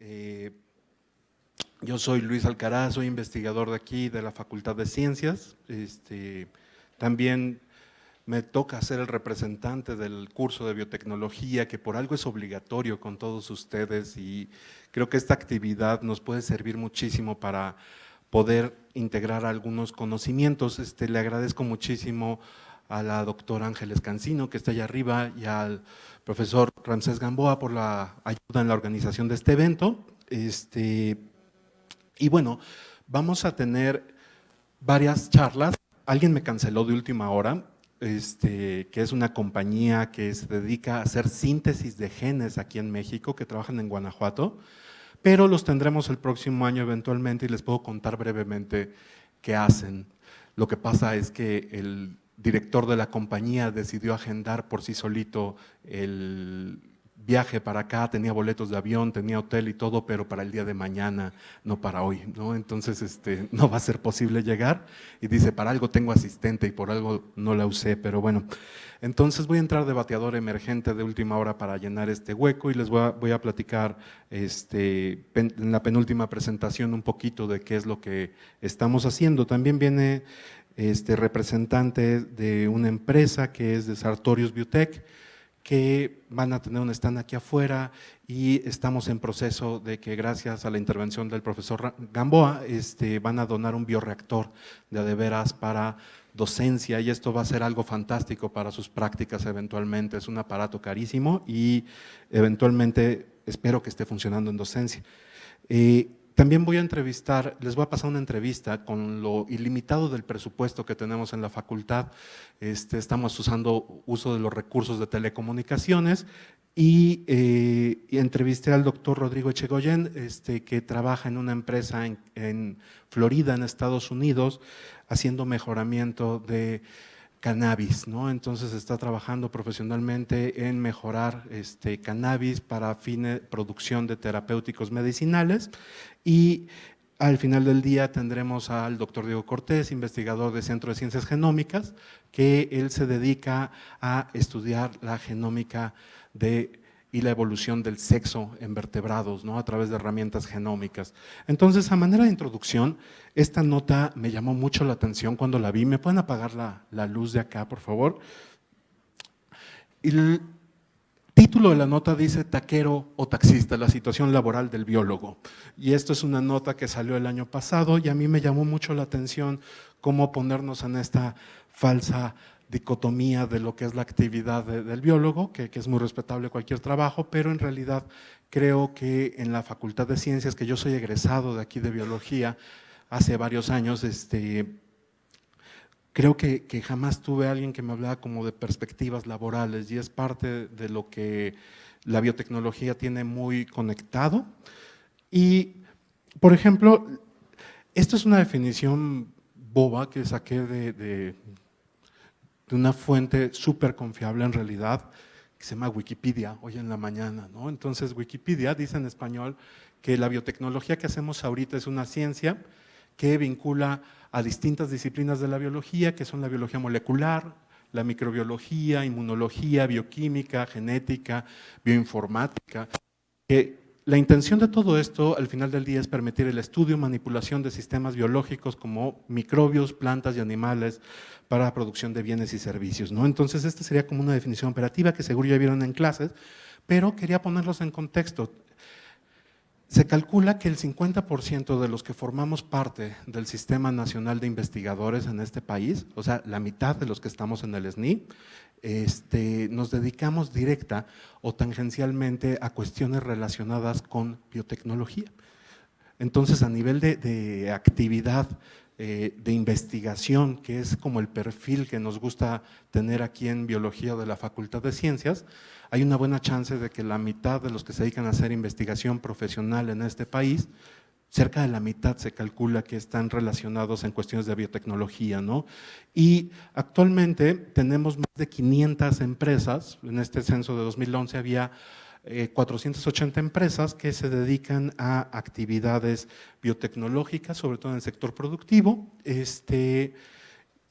Eh, yo soy Luis Alcaraz, soy investigador de aquí, de la Facultad de Ciencias. También me toca ser el representante del curso de biotecnología, que por algo es obligatorio con todos ustedes, y creo que esta actividad nos puede servir muchísimo para poder integrar algunos conocimientos. Le agradezco muchísimo a la doctora Ángeles Cancino, que está allá arriba, y al profesor Ramsés Gamboa por la ayuda en la organización de este evento. Y bueno, vamos a tener varias charlas. Alguien me canceló de última hora, que es una compañía que se dedica a hacer síntesis de genes aquí en México, que trabajan en Guanajuato, pero los tendremos el próximo año eventualmente y les puedo contar brevemente qué hacen. Lo que pasa es que el director de la compañía decidió agendar por sí solito el viaje para acá, tenía boletos de avión, tenía hotel y todo, pero para el día de mañana, no para hoy, ¿no? Entonces, no va a ser posible llegar, y dice, para algo tengo asistente y por algo no la usé, pero bueno. Entonces voy a entrar de bateador emergente de última hora para llenar este hueco, y les voy a platicar en la penúltima presentación un poquito de qué es lo que estamos haciendo. También viene representante de una empresa que es de Sartorius Biotech, que van a tener un stand aquí afuera, y estamos en proceso de que, gracias a la intervención del profesor Gamboa, van a donar un bioreactor de veras para docencia, y esto va a ser algo fantástico para sus prácticas eventualmente. Es un aparato carísimo y eventualmente espero que esté funcionando en docencia. También voy a entrevistar, les voy a pasar una entrevista con lo ilimitado del presupuesto que tenemos en la facultad. Estamos usando uso de los recursos de telecomunicaciones, y entrevisté al doctor Rodrigo Echegoyen, que trabaja en una empresa en Florida, en Estados Unidos, haciendo mejoramiento de cannabis, ¿no? Entonces está trabajando profesionalmente en mejorar cannabis para producción de terapéuticos medicinales. Y al final del día tendremos al doctor Diego Cortés, investigador del Centro de Ciencias Genómicas, que él se dedica a estudiar la genómica y la evolución del sexo en vertebrados, ¿no? A través de herramientas genómicas. Entonces, a manera de introducción, esta nota me llamó mucho la atención cuando la vi. ¿Me pueden apagar la luz de acá, por favor? El título de la nota dice: taquero o taxista, la situación laboral del biólogo. Y esto es una nota que salió el año pasado, y a mí me llamó mucho la atención cómo ponernos en esta falsa dicotomía de lo que es la actividad del biólogo, que es muy respetable cualquier trabajo, pero en realidad creo que en la Facultad de Ciencias, que yo soy egresado de aquí de biología hace varios años, creo que jamás tuve a alguien que me hablara como de perspectivas laborales, y es parte de lo que la biotecnología tiene muy conectado. Y, por ejemplo, esto es una definición boba que saqué de una fuente súper confiable en realidad, que se llama Wikipedia, hoy en la mañana, ¿no? Entonces Wikipedia dice en español que la biotecnología que hacemos ahorita es una ciencia que vincula a distintas disciplinas de la biología, que son la biología molecular, la microbiología, inmunología, bioquímica, genética, bioinformática, que la intención de todo esto, al final del día, es permitir el estudio y manipulación de sistemas biológicos como microbios, plantas y animales para la producción de bienes y servicios, ¿no? Entonces, esta sería como una definición operativa que seguro ya vieron en clases, pero quería ponerlos en contexto. Se calcula que el 50% de los que formamos parte del Sistema Nacional de Investigadores en este país, o sea, la mitad de los que estamos en el SNI, nos dedicamos directa o tangencialmente a cuestiones relacionadas con biotecnología. Entonces, a nivel de actividad de investigación, que es como el perfil que nos gusta tener aquí en Biología de la Facultad de Ciencias, hay una buena chance de que la mitad de los que se dedican a hacer investigación profesional en este país, cerca de la mitad se calcula que están relacionados en cuestiones de biotecnología, ¿no? Y actualmente tenemos más de 500 empresas. En este censo de 2011 había 480 empresas que se dedican a actividades biotecnológicas, sobre todo en el sector productivo,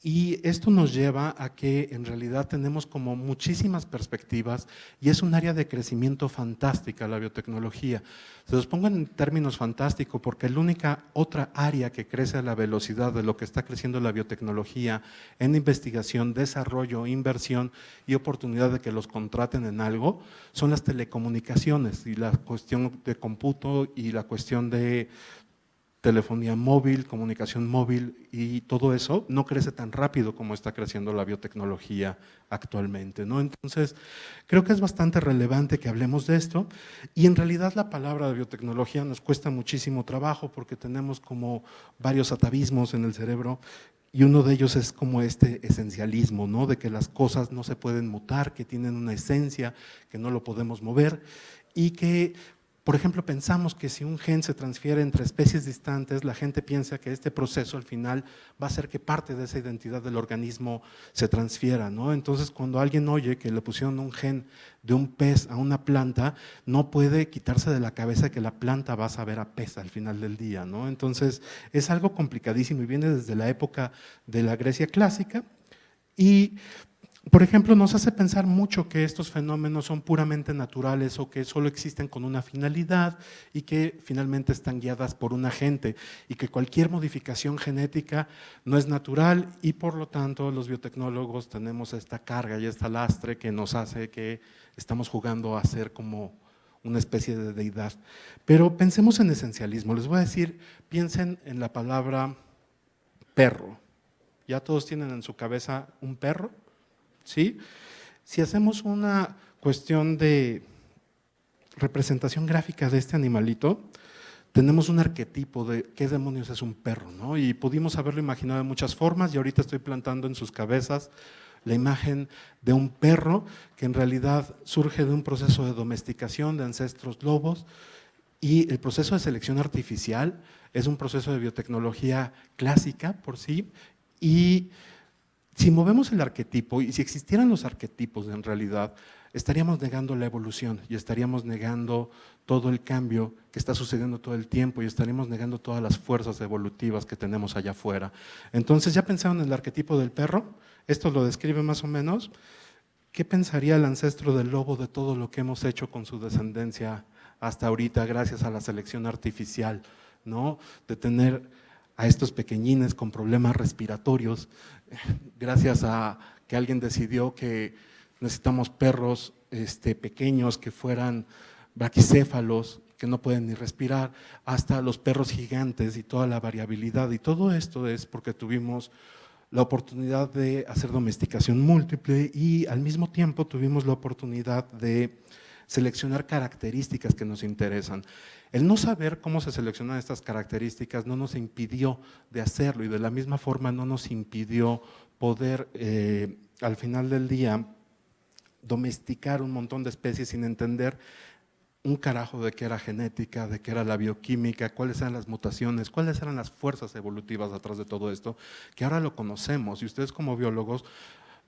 Y esto nos lleva a que en realidad tenemos como muchísimas perspectivas y es un área de crecimiento fantástica la biotecnología. Se los pongo en términos fantásticos porque la única otra área que crece a la velocidad de lo que está creciendo la biotecnología en investigación, desarrollo, inversión y oportunidad de que los contraten en algo son las telecomunicaciones y la cuestión de cómputo y la cuestión de telefonía móvil, comunicación móvil y todo eso no crece tan rápido como está creciendo la biotecnología actualmente, ¿no? Entonces, creo que es bastante relevante que hablemos de esto y en realidad la palabra de biotecnología nos cuesta muchísimo trabajo porque tenemos como varios atavismos en el cerebro y uno de ellos es como este esencialismo, ¿no? De que las cosas no se pueden mutar, que tienen una esencia, que no lo podemos mover y que por ejemplo, pensamos que si un gen se transfiere entre especies distantes, la gente piensa que este proceso al final va a hacer que parte de esa identidad del organismo se transfiera, ¿no? Entonces, cuando alguien oye que le pusieron un gen de un pez a una planta, no puede quitarse de la cabeza que la planta va a saber a pez al final del día, ¿no? Entonces, es algo complicadísimo y viene desde la época de la Grecia clásica y por ejemplo, nos hace pensar mucho que estos fenómenos son puramente naturales o que solo existen con una finalidad y que finalmente están guiadas por un agente y que cualquier modificación genética no es natural y por lo tanto los biotecnólogos tenemos esta carga y esta lastre que nos hace que estamos jugando a ser como una especie de deidad. Pero pensemos en esencialismo, les voy a decir, piensen en la palabra perro. ¿Ya todos tienen en su cabeza un perro? ¿Sí? Si hacemos una cuestión de representación gráfica de este animalito, tenemos un arquetipo de qué demonios es un perro, ¿no? Y pudimos haberlo imaginado de muchas formas y ahorita estoy plantando en sus cabezas la imagen de un perro que en realidad surge de un proceso de domesticación de ancestros lobos y el proceso de selección artificial es un proceso de biotecnología clásica por sí y si movemos el arquetipo y si existieran los arquetipos en realidad, estaríamos negando la evolución y estaríamos negando todo el cambio que está sucediendo todo el tiempo y estaríamos negando todas las fuerzas evolutivas que tenemos allá afuera. Entonces, ¿ya pensaron en el arquetipo del perro? Esto lo describe más o menos. ¿Qué pensaría el ancestro del lobo de todo lo que hemos hecho con su descendencia hasta ahorita gracias a la selección artificial, ¿no? De tener a estos pequeñines con problemas respiratorios, gracias a que alguien decidió que necesitamos perros pequeños que fueran braquicéfalos, que no pueden ni respirar, hasta los perros gigantes y toda la variabilidad. Y todo esto es porque tuvimos la oportunidad de hacer domesticación múltiple y al mismo tiempo tuvimos la oportunidad de seleccionar características que nos interesan. El no saber cómo se seleccionan estas características no nos impidió de hacerlo y de la misma forma no nos impidió poder al final del día domesticar un montón de especies sin entender un carajo de qué era genética, de qué era la bioquímica, cuáles eran las mutaciones, cuáles eran las fuerzas evolutivas atrás de todo esto, que ahora lo conocemos y ustedes como biólogos,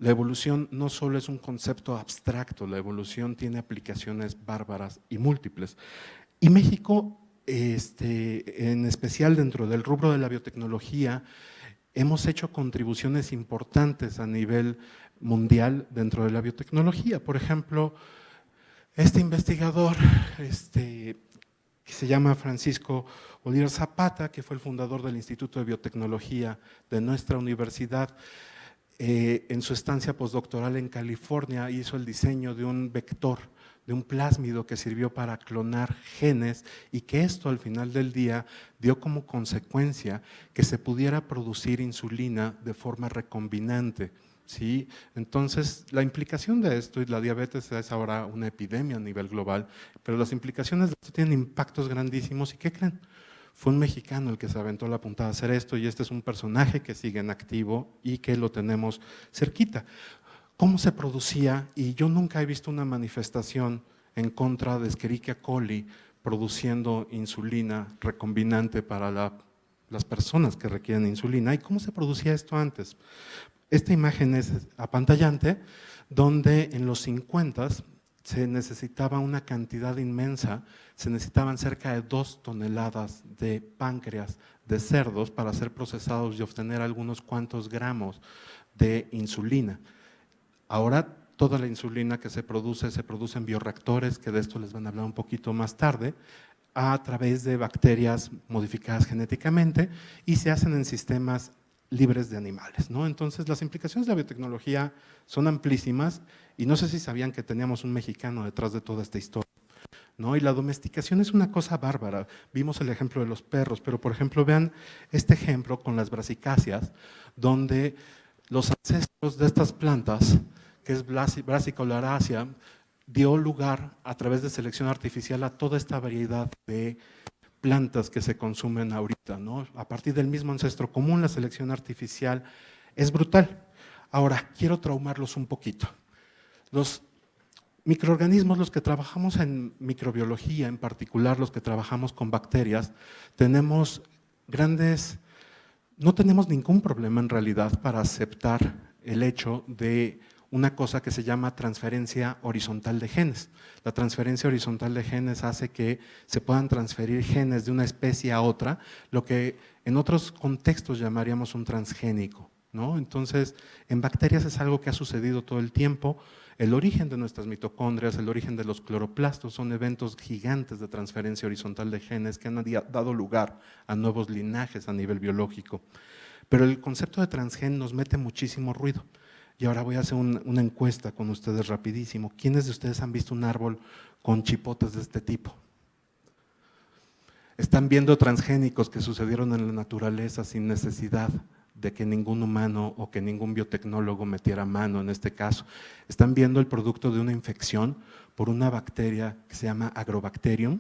la evolución no solo es un concepto abstracto, la evolución tiene aplicaciones bárbaras y múltiples. Y México, en especial dentro del rubro de la biotecnología, hemos hecho contribuciones importantes a nivel mundial dentro de la biotecnología. Por ejemplo, este investigador que se llama Francisco Oliver Zapata, que fue el fundador del Instituto de Biotecnología de nuestra universidad, en su estancia postdoctoral en California hizo el diseño de un vector, de un plásmido que sirvió para clonar genes y que esto al final del día dio como consecuencia que se pudiera producir insulina de forma recombinante. ¿Sí? Entonces, la implicación de esto, y la diabetes es ahora una epidemia a nivel global, pero las implicaciones de esto tienen impactos grandísimos. ¿Y qué creen? Fue un mexicano el que se aventó la puntada a hacer esto y este es un personaje que sigue en activo y que lo tenemos cerquita. ¿Cómo se producía? Y yo nunca he visto una manifestación en contra de Escherichia coli produciendo insulina recombinante para las personas que requieren insulina. ¿Y cómo se producía esto antes? Esta imagen es apantallante, donde en los 50 se necesitaba una cantidad inmensa, se necesitaban cerca de 2 toneladas de páncreas de cerdos para ser procesados y obtener algunos cuantos gramos de insulina. Ahora toda la insulina que se produce en bioreactores, que de esto les van a hablar un poquito más tarde, a través de bacterias modificadas genéticamente y se hacen en sistemas libres de animales, ¿no? Entonces, las implicaciones de la biotecnología son amplísimas y no sé si sabían que teníamos un mexicano detrás de toda esta historia, ¿no? Y la domesticación es una cosa bárbara. Vimos el ejemplo de los perros, pero por ejemplo, vean este ejemplo con las brasicáceas, donde los ancestros de estas plantas, que es Brassica oleracea, dio lugar a través de selección artificial a toda esta variedad de plantas que se consumen ahorita, ¿no? A partir del mismo ancestro común, la selección artificial es brutal. Ahora, quiero traumarlos un poquito. Los microorganismos, los que trabajamos en microbiología, en particular los que trabajamos con bacterias, tenemos no tenemos ningún problema en realidad para aceptar el hecho de una cosa que se llama transferencia horizontal de genes. La transferencia horizontal de genes hace que se puedan transferir genes de una especie a otra, lo que en otros contextos llamaríamos un transgénico, ¿no? Entonces, en bacterias es algo que ha sucedido todo el tiempo. El origen de nuestras mitocondrias, el origen de los cloroplastos son eventos gigantes de transferencia horizontal de genes que han dado lugar a nuevos linajes a nivel biológico. Pero el concepto de transgen nos mete muchísimo ruido. Y ahora voy a hacer una encuesta con ustedes rapidísimo. ¿Quiénes de ustedes han visto un árbol con chipotes de este tipo? Están viendo transgénicos que sucedieron en la naturaleza sin necesidad de que ningún humano o que ningún biotecnólogo metiera mano en este caso. Están viendo el producto de una infección por una bacteria que se llama Agrobacterium,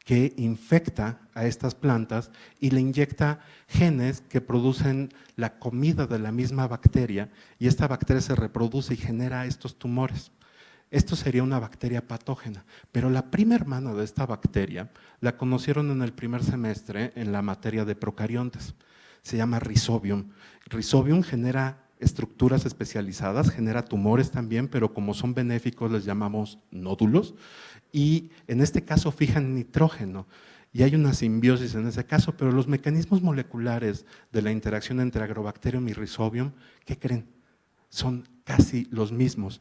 que infecta a estas plantas y le inyecta genes que producen la comida de la misma bacteria y esta bacteria se reproduce y genera estos tumores. Esto sería una bacteria patógena, pero la prima hermana de esta bacteria la conocieron en el primer semestre en la materia de procariontes. Se llama Rhizobium. Rhizobium genera estructuras especializadas, genera tumores también, pero como son benéficos les llamamos nódulos y en este caso fijan nitrógeno y hay una simbiosis en ese caso, pero los mecanismos moleculares de la interacción entre Agrobacterium y Rhizobium, ¿qué creen? Son casi los mismos.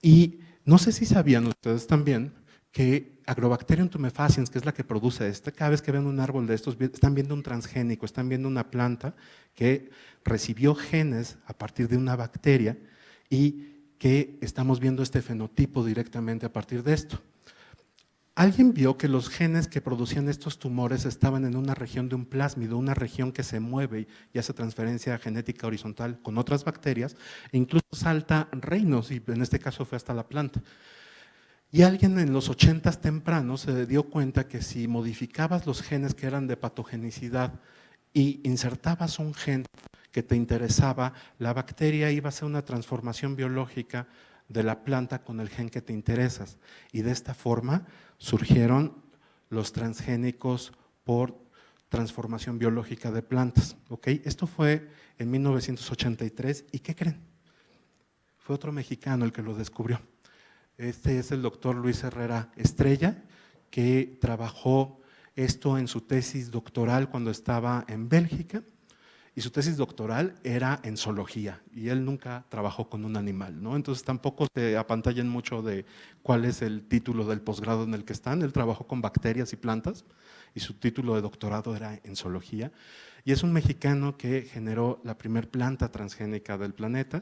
Y no sé si sabían ustedes también que Agrobacterium tumefaciens, que es la que produce cada vez que ven un árbol de estos, están viendo un transgénico, están viendo una planta que recibió genes a partir de una bacteria y que estamos viendo este fenotipo directamente a partir de esto. ¿Alguien vio que los genes que producían estos tumores estaban en una región de un plásmido, una región que se mueve y hace transferencia genética horizontal con otras bacterias, e incluso salta reinos, y en este caso fue hasta la planta? Y alguien en los 80s tempranos se dio cuenta que si modificabas los genes que eran de patogenicidad y insertabas un gen que te interesaba, la bacteria iba a hacer una transformación biológica de la planta con el gen que te interesas. Y de esta forma surgieron los transgénicos por transformación biológica de plantas. ¿Okay? Esto fue en 1983 y ¿qué creen? Fue otro mexicano el que lo descubrió. Este es el doctor Luis Herrera Estrella, que trabajó esto en su tesis doctoral cuando estaba en Bélgica, y su tesis doctoral era en zoología, y él nunca trabajó con un animal, ¿no? Entonces tampoco se apantallen mucho de cuál es el título del posgrado en el que están. Él trabajó con bacterias y plantas, y su título de doctorado era en zoología, y es un mexicano que generó la primer planta transgénica del planeta,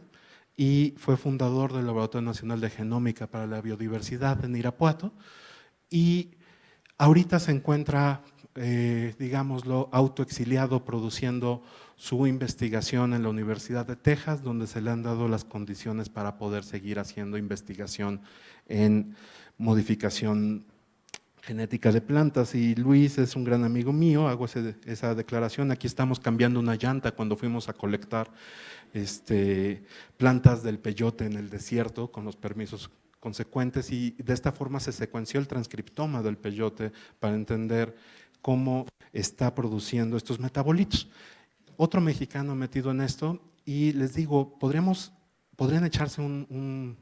y fue fundador del Laboratorio Nacional de Genómica para la Biodiversidad en Irapuato, y ahorita se encuentra, digámoslo, autoexiliado produciendo su investigación en la Universidad de Texas, donde se le han dado las condiciones para poder seguir haciendo investigación en modificación genética de plantas. Y Luis es un gran amigo mío, hago esa declaración. Aquí estamos cambiando una llanta cuando fuimos a colectar plantas del peyote en el desierto con los permisos consecuentes, y de esta forma se secuenció el transcriptoma del peyote para entender cómo está produciendo estos metabolitos. Otro mexicano metido en esto, y les digo, podrían echarse un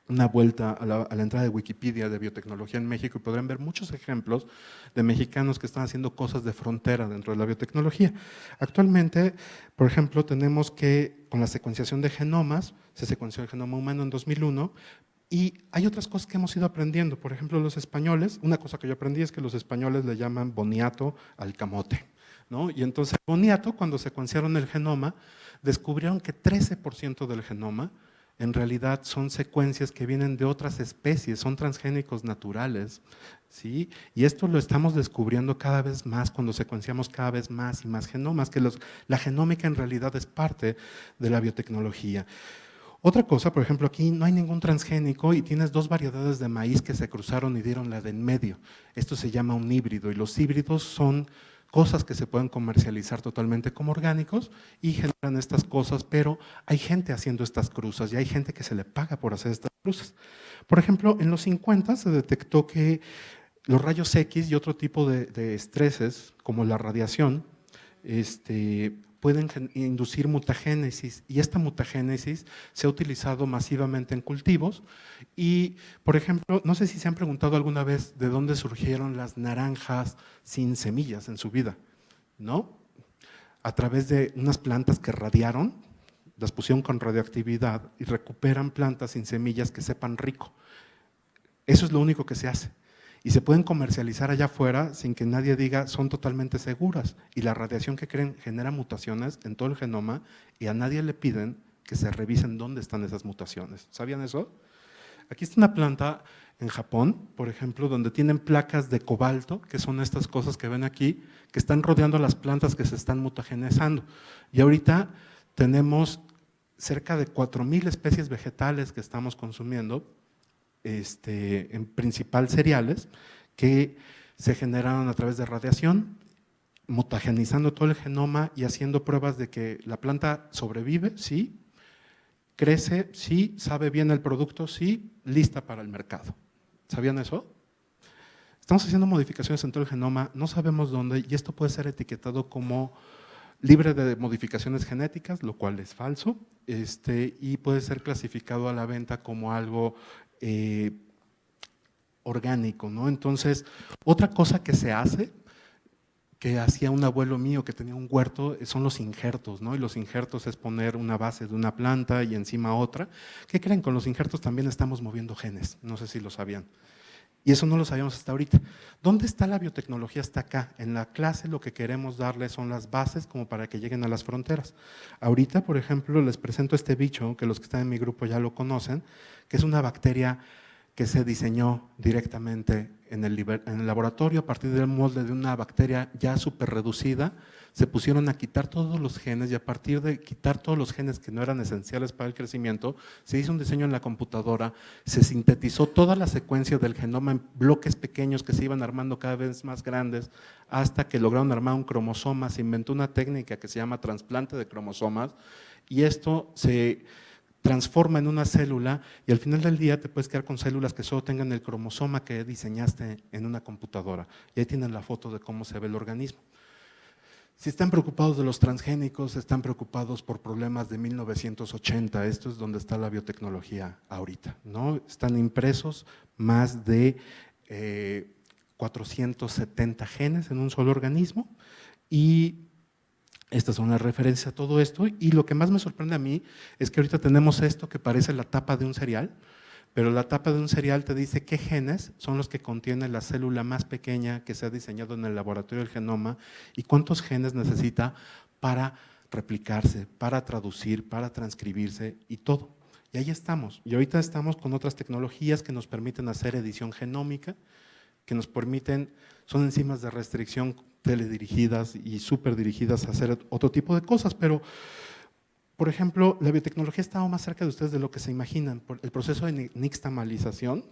una vuelta a la entrada de Wikipedia de biotecnología en México y podrán ver muchos ejemplos de mexicanos que están haciendo cosas de frontera dentro de la biotecnología. Actualmente, por ejemplo, tenemos que con la secuenciación de genomas, se secuenció el genoma humano en 2001, y hay otras cosas que hemos ido aprendiendo. Por ejemplo, los españoles, una cosa que yo aprendí es que los españoles le llaman boniato al camote, ¿no? Y entonces, boniato, cuando secuenciaron el genoma, descubrieron que 13% del genoma en realidad son secuencias que vienen de otras especies, son transgénicos naturales, ¿sí? Y esto lo estamos descubriendo cada vez más cuando secuenciamos cada vez más y más genomas, que la genómica en realidad es parte de la biotecnología. Otra cosa, por ejemplo, aquí no hay ningún transgénico y tienes dos variedades de maíz que se cruzaron y dieron la de en medio. Esto se llama un híbrido y los híbridos son cosas que se pueden comercializar totalmente como orgánicos y generan estas cosas, pero hay gente haciendo estas cruzas y hay gente que se le paga por hacer estas cruzas. Por ejemplo, en los 50 se detectó que los rayos X y otro tipo de estreses, como la radiación, pueden inducir mutagénesis y esta mutagénesis se ha utilizado masivamente en cultivos y, por ejemplo, no sé si se han preguntado alguna vez de dónde surgieron las naranjas sin semillas en su vida, ¿no? A través de unas plantas que radiaron, las pusieron con radioactividad y recuperan plantas sin semillas que sepan rico. Eso es lo único que se hace. Y se pueden comercializar allá afuera sin que nadie diga son totalmente seguras. Y la radiación que creen genera mutaciones en todo el genoma y a nadie le piden que se revisen dónde están esas mutaciones. ¿Sabían eso? Aquí está una planta en Japón, por ejemplo, donde tienen placas de cobalto, que son estas cosas que ven aquí, que están rodeando las plantas que se están mutagenizando. Y ahorita tenemos cerca de 4,000 especies vegetales que estamos consumiendo, en principal cereales, que se generaron a través de radiación, mutagenizando todo el genoma y haciendo pruebas de que la planta sobrevive, sí, crece, sí, sabe bien el producto, sí, lista para el mercado. ¿Sabían eso? Estamos haciendo modificaciones en todo el genoma, no sabemos dónde, y esto puede ser etiquetado como libre de modificaciones genéticas, lo cual es falso, y puede ser clasificado a la venta como algo orgánico, ¿no? Entonces, otra cosa que se hace, que hacía un abuelo mío que tenía un huerto, son los injertos, ¿no? Y los injertos es poner una base de una planta y encima otra. ¿Qué creen? Con los injertos también estamos moviendo genes, no sé si lo sabían. Y eso no lo sabíamos hasta ahorita. ¿Dónde está la biotecnología? Está acá. En la clase lo que queremos darles son las bases como para que lleguen a las fronteras. Ahorita, por ejemplo, les presento este bicho, que los que están en mi grupo ya lo conocen, que es una bacteria que se diseñó directamente en el laboratorio a partir del molde de una bacteria ya súper reducida. Se pusieron a quitar todos los genes y a partir de quitar todos los genes que no eran esenciales para el crecimiento, se hizo un diseño en la computadora, se sintetizó toda la secuencia del genoma en bloques pequeños que se iban armando cada vez más grandes hasta que lograron armar un cromosoma. Se inventó una técnica que se llama trasplante de cromosomas y esto se transforma en una célula y al final del día te puedes quedar con células que solo tengan el cromosoma que diseñaste en una computadora. Y ahí tienen la foto de cómo se ve el organismo. Si están preocupados de los transgénicos, están preocupados por problemas de 1980, esto es donde está la biotecnología ahorita, ¿no? Están impresos más de 470 genes en un solo organismo y estas son las referencias a todo esto y lo que más me sorprende a mí es que ahorita tenemos esto que parece la tapa de un cereal, pero la tapa de un cereal te dice qué genes son los que contiene la célula más pequeña que se ha diseñado en el laboratorio del genoma y cuántos genes necesita para replicarse, para traducir, para transcribirse y todo. Y ahí estamos. Y ahorita estamos con otras tecnologías que nos permiten hacer edición genómica, que nos permiten, son enzimas de restricción teledirigidas y súper dirigidas a hacer otro tipo de cosas, pero por ejemplo, la biotecnología ha estado más cerca de ustedes de lo que se imaginan. El proceso de nixtamalización,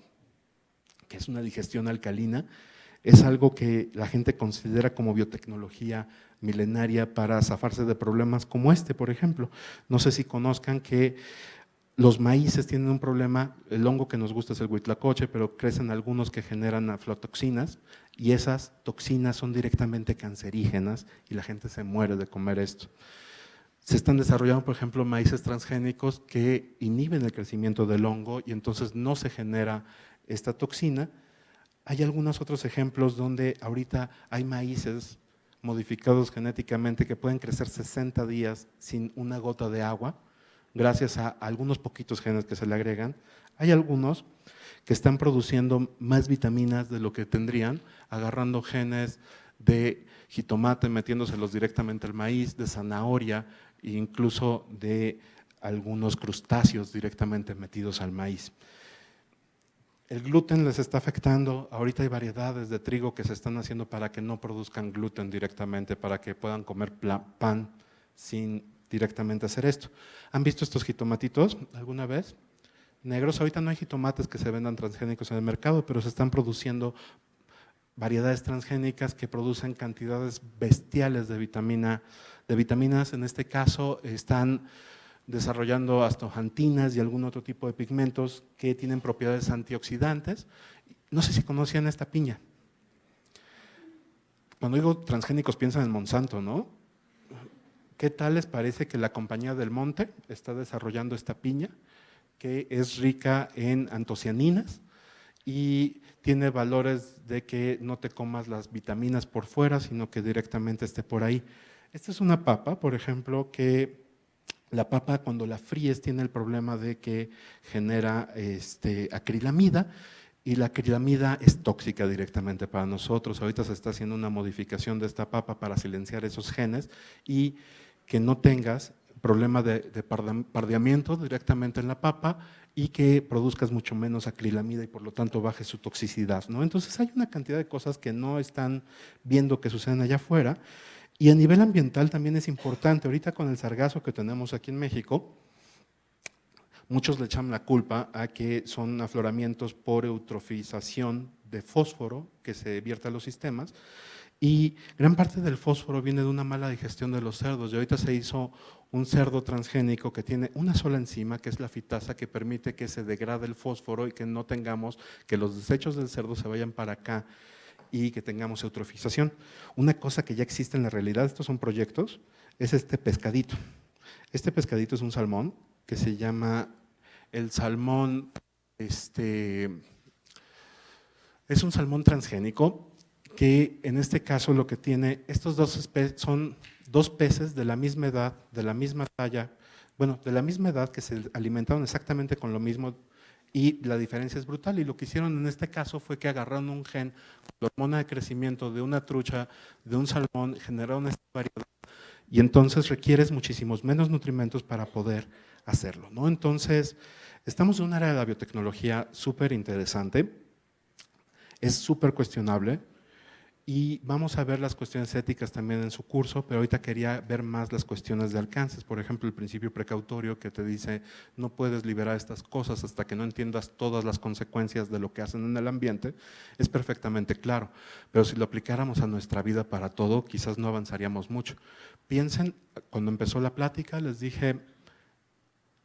que es una digestión alcalina, es algo que la gente considera como biotecnología milenaria para zafarse de problemas como este, por ejemplo. No sé si conozcan que los maíces tienen un problema, el hongo que nos gusta es el huitlacoche, pero crecen algunos que generan aflatoxinas y esas toxinas son directamente cancerígenas y la gente se muere de comer esto. Se están desarrollando, por ejemplo, maíces transgénicos que inhiben el crecimiento del hongo y entonces no se genera esta toxina. Hay algunos otros ejemplos donde ahorita hay maíces modificados genéticamente que pueden crecer 60 días sin una gota de agua, gracias a algunos poquitos genes que se le agregan. Hay algunos que están produciendo más vitaminas de lo que tendrían, agarrando genes de jitomate, metiéndoselos directamente al maíz, de zanahoria e incluso de algunos crustáceos directamente metidos al maíz. El gluten les está afectando, ahorita hay variedades de trigo que se están haciendo para que no produzcan gluten directamente, para que puedan comer pan sin directamente hacer esto. ¿Han visto estos jitomatitos alguna vez? Negros, ahorita no hay jitomates que se vendan transgénicos en el mercado, pero se están produciendo variedades transgénicas que producen cantidades bestiales de vitaminas, en este caso están desarrollando astaxantinas y algún otro tipo de pigmentos que tienen propiedades antioxidantes. No sé si conocían esta piña. Cuando digo transgénicos piensan en Monsanto, ¿no? ¿Qué tal les parece que la compañía del Monte está desarrollando esta piña que es rica en antocianinas y tiene valores de que no te comas las vitaminas por fuera, sino que directamente esté por ahí? Esta es una papa, por ejemplo, que la papa cuando la fríes tiene el problema de que genera acrilamida y la acrilamida es tóxica directamente para nosotros. Ahorita se está haciendo una modificación de esta papa para silenciar esos genes y que no tengas problema de pardeamiento directamente en la papa y que produzcas mucho menos acrilamida y por lo tanto baje su toxicidad, ¿no? Entonces hay una cantidad de cosas que no están viendo que suceden allá afuera. Y a nivel ambiental también es importante. Ahorita con el sargazo que tenemos aquí en México, muchos le echan la culpa a que son afloramientos por eutrofización de fósforo que se vierte a los sistemas y gran parte del fósforo viene de una mala digestión de los cerdos. Y ahorita se hizo un cerdo transgénico que tiene una sola enzima, que es la fitasa, que permite que se degrade el fósforo y que no tengamos que los desechos del cerdo se vayan para acá y que tengamos eutrofización. Una cosa que ya existe en la realidad, estos son proyectos, es este pescadito. Este pescadito es un salmón que se llama el salmón, es un salmón transgénico que en este caso lo que tiene, estos son dos peces de la misma edad, de la misma talla, bueno, de la misma edad que se alimentaron exactamente con lo mismo y la diferencia es brutal. Y lo que hicieron en este caso fue que agarraron un gen, la hormona de crecimiento de una trucha, de un salmón, generaron esta variedad y entonces requieres muchísimos menos nutrimentos para poder hacerlo, ¿no? Entonces, estamos en un área de la biotecnología súper interesante, es súper cuestionable y vamos a ver las cuestiones éticas también en su curso, pero ahorita quería ver más las cuestiones de alcances. Por ejemplo, el principio precautorio que te dice no puedes liberar estas cosas hasta que no entiendas todas las consecuencias de lo que hacen en el ambiente, es perfectamente claro, pero si lo aplicáramos a nuestra vida para todo, quizás no avanzaríamos mucho. Piensen, cuando empezó la plática les dije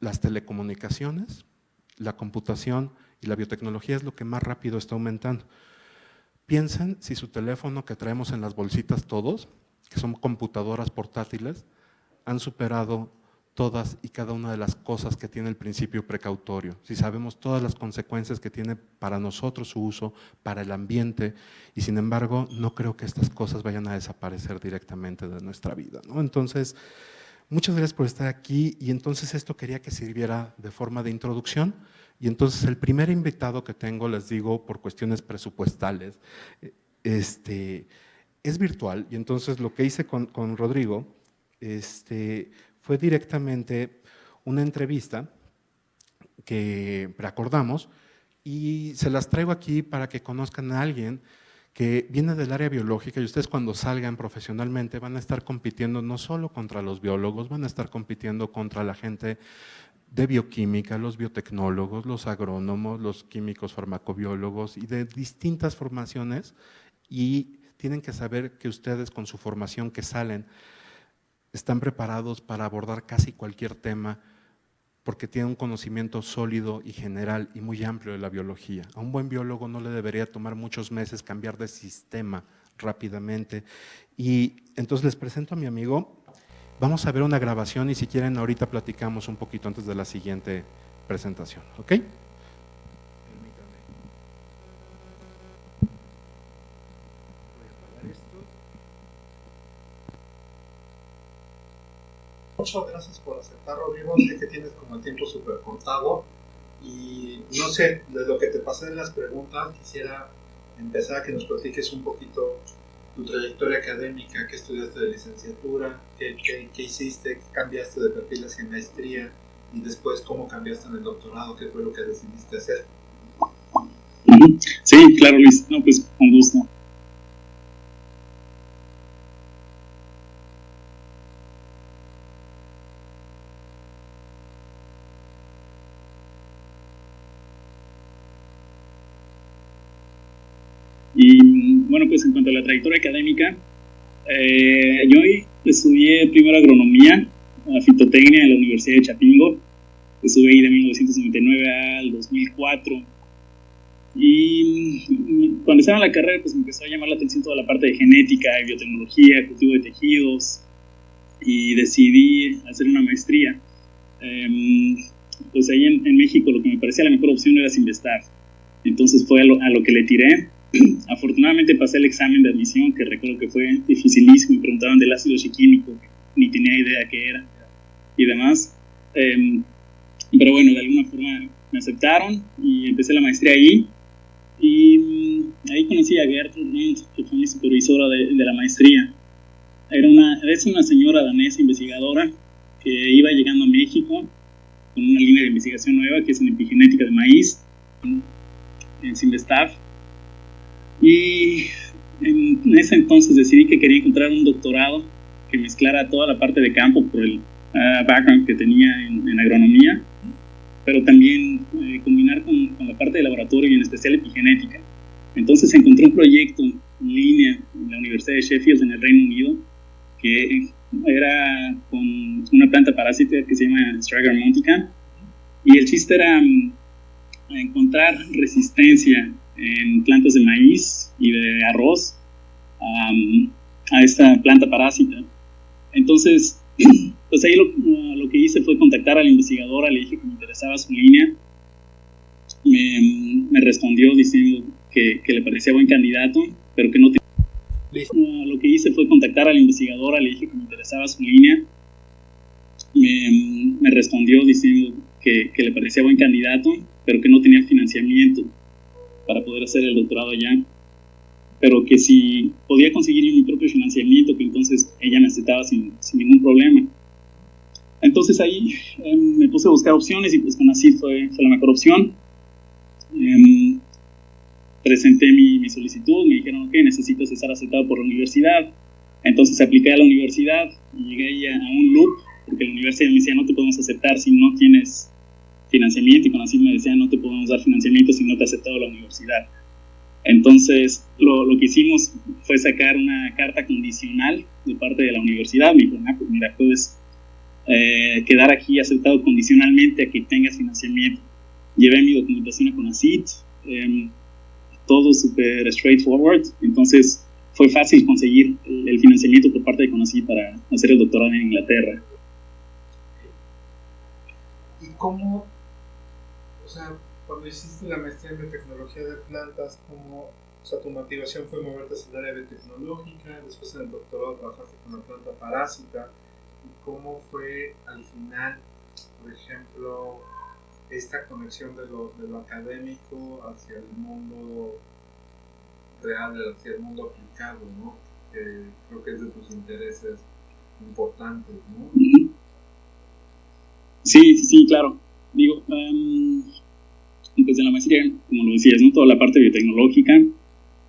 las telecomunicaciones, la computación y la biotecnología es lo que más rápido está aumentando. Piensen si su teléfono que traemos en las bolsitas todos, que son computadoras portátiles, han superado todas y cada una de las cosas que tiene el principio precautorio. Si sabemos todas las consecuencias que tiene para nosotros su uso, para el ambiente, y sin embargo no creo que estas cosas vayan a desaparecer directamente de nuestra vida, ¿no? Entonces, muchas gracias por estar aquí y entonces esto quería que sirviera de forma de introducción y entonces el primer invitado que tengo, les digo, por cuestiones presupuestales, es virtual y entonces lo que hice con Rodrigo fue directamente una entrevista que preacordamos y se las traigo aquí para que conozcan a alguien que viene del área biológica y ustedes cuando salgan profesionalmente van a estar compitiendo no solo contra los biólogos, van a estar compitiendo contra la gente de bioquímica, los biotecnólogos, los agrónomos, los químicos farmacobiólogos y de distintas formaciones y tienen que saber que ustedes con su formación que salen están preparados para abordar casi cualquier tema porque tiene un conocimiento sólido y general y muy amplio de la biología. A un buen biólogo no le debería tomar muchos meses cambiar de sistema rápidamente. Y entonces les presento a mi amigo, Vamos a ver una grabación y si quieren ahorita platicamos un poquito antes de la siguiente presentación, ¿ok? Muchas gracias por aceptar, Rodrigo. Sé que tienes como el tiempo súper cortado y no sé, de lo que te pasé en las preguntas, quisiera empezar a que nos platiques un poquito tu trayectoria académica, qué estudiaste de licenciatura, qué hiciste, qué cambiaste de perfil hacia maestría y después cómo cambiaste en el doctorado, qué fue lo que decidiste hacer. Sí, claro, Luis. No, pues con gusto. Y bueno, pues en cuanto a la trayectoria académica, yo estudié primero agronomía, fitotecnia en la Universidad de Chapingo. Estuve ahí de 1999 al 2004. Y cuando estaba en la carrera, pues me empezó a llamar la atención toda la parte de genética y biotecnología, cultivo de tejidos, y decidí hacer una maestría. Pues ahí en México lo que me parecía la mejor opción era Simvestar. Entonces fue a lo que le tiré. Afortunadamente pasé el examen de admisión, que recuerdo que fue dificilísimo, me preguntaban del ácido chiquímico, ni tenía idea qué era y demás. Pero bueno, de alguna forma me aceptaron y empecé la maestría ahí. Y ahí conocí a Gertrude Rand, que fue mi supervisora de la maestría. Es una señora danesa investigadora que iba llegando a México con una línea de investigación nueva que es en epigenética de maíz, en Simvestar. Y en ese entonces decidí que quería encontrar un doctorado que mezclara toda la parte de campo por el background que tenía en agronomía, pero también combinar con la parte de laboratorio y en especial epigenética. Entonces encontré un proyecto en línea en la Universidad de Sheffield en el Reino Unido que era con una planta parásita que se llama Striga montica, y el chiste era encontrar resistencia en plantas de maíz y de arroz a esta planta parásita. Entonces, pues ahí lo que hice fue contactar a la investigadora, le dije que me interesaba su línea. Me respondió diciendo que le parecía buen candidato, pero que no tenía. Lo que hice fue contactar a la investigadora, le dije que me interesaba su línea. Me respondió diciendo que le parecía buen candidato, pero que no tenía financiamiento para poder hacer el doctorado allá, pero que si podía conseguir mi propio financiamiento, que entonces ella me aceptaba sin ningún problema. Entonces ahí me puse a buscar opciones y pues CONACYT fue la mejor opción. Presenté mi solicitud, me dijeron, ok, necesitas estar aceptado por la universidad. Entonces apliqué a la universidad y llegué ahí a un loop, porque la universidad me decía, no te podemos aceptar si no tienes financiamiento, y CONACYT me decía, no te podemos dar financiamiento si no te ha aceptado la universidad. Entonces lo que hicimos fue sacar una carta condicional de parte de la universidad. Me dijeron, pues mira, puedes quedar aquí aceptado condicionalmente a que tengas financiamiento. Llevé mi documentación a CONACYT, todo súper straightforward. Entonces fue fácil conseguir el financiamiento por parte de CONACYT para hacer el doctorado en Inglaterra. ¿Y cómo, cuando hiciste la maestría en biotecnología de plantas, tu motivación fue moverte hacia el área biotecnológica, después en el doctorado trabajaste con la planta parásita, y cómo fue al final, por ejemplo, esta conexión de lo académico hacia el mundo real, hacia el mundo aplicado, ¿no? Que creo que es de tus intereses importantes, ¿no? Sí, claro. Digo, desde la maestría, como lo decías, ¿no? Toda la parte biotecnológica,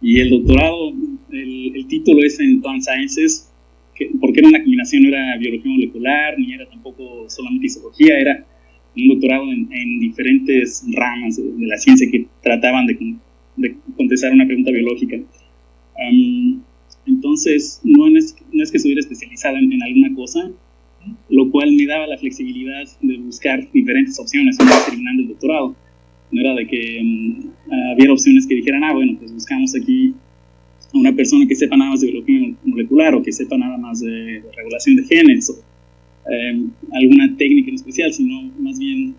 y el doctorado, el título es en Plant Sciences, porque era una combinación, no era biología molecular, ni era tampoco solamente histología, era un doctorado en diferentes ramas de la ciencia que trataban de contestar una pregunta biológica. Entonces, no es que estuviera especializada en alguna cosa, lo cual me daba la flexibilidad de buscar diferentes opciones una vez terminando el doctorado. No era de que había opciones que dijeran, bueno, pues buscamos aquí a una persona que sepa nada más de biología molecular o que sepa nada más de regulación de genes alguna técnica en especial, sino más bien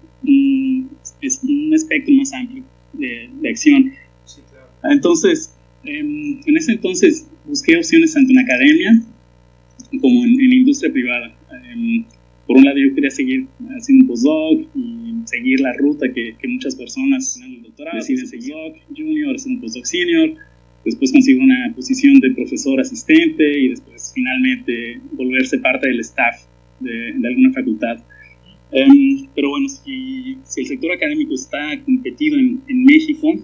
es un espectro más amplio de acción. Sí, claro. Entonces, en ese entonces busqué opciones tanto en academia como en industria privada. Por un lado, yo quería seguir haciendo un postdoc y seguir la ruta que muchas personas en el doctorado deciden seguir, junior, hacer un postdoc senior, después conseguir una posición de profesor asistente y después finalmente volverse parte del staff de alguna facultad. Pero bueno, si el sector académico está competido en México,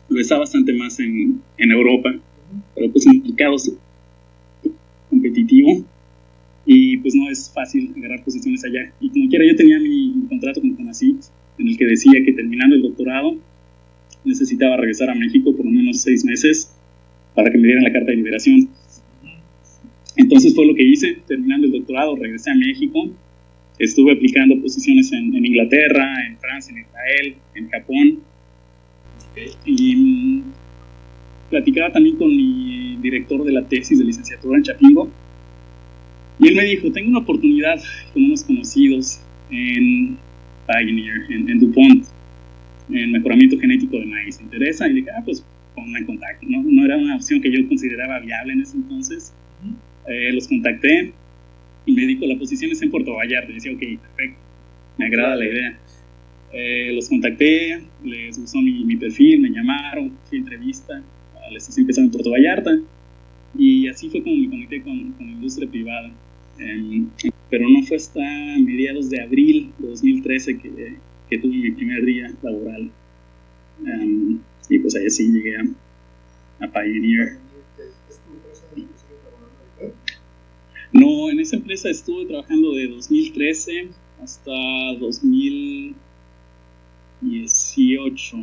lo está bastante más en Europa, pero pues en mercados competitivo y pues no es fácil agarrar posiciones allá. Y como quiera, yo tenía mi contrato con CONACYT en el que decía que terminando el doctorado necesitaba regresar a México por lo menos 6 meses para que me dieran la carta de liberación. Entonces fue lo que hice. Terminando el doctorado regresé a México, estuve aplicando posiciones en Inglaterra, en Francia, en Israel, en Japón. Y platicaba también con mi director de la tesis de licenciatura en Chapingo y él me dijo, tengo una oportunidad con unos conocidos en Pioneer, en DuPont, en mejoramiento genético de maíz, ¿te interesa? Y dije, pues ponme en contacto. No era una opción que yo consideraba viable en ese entonces. Los contacté y me dijo, la posición es en Puerto Vallarta. Y decía, ok, perfecto, me agrada la idea. Los contacté, les gustó mi perfil, me llamaron, fui a entrevista a la estación que estaba en Puerto Vallarta y así fue como me conecté con la industria privada. Pero no fue hasta mediados de abril de 2013 que tuve mi primer día laboral. Y pues ahí sí llegué a Pioneer. ¿Es tu empresa en la que sigues trabajando ahorita? No, en esa empresa estuve trabajando de 2013 hasta 2018.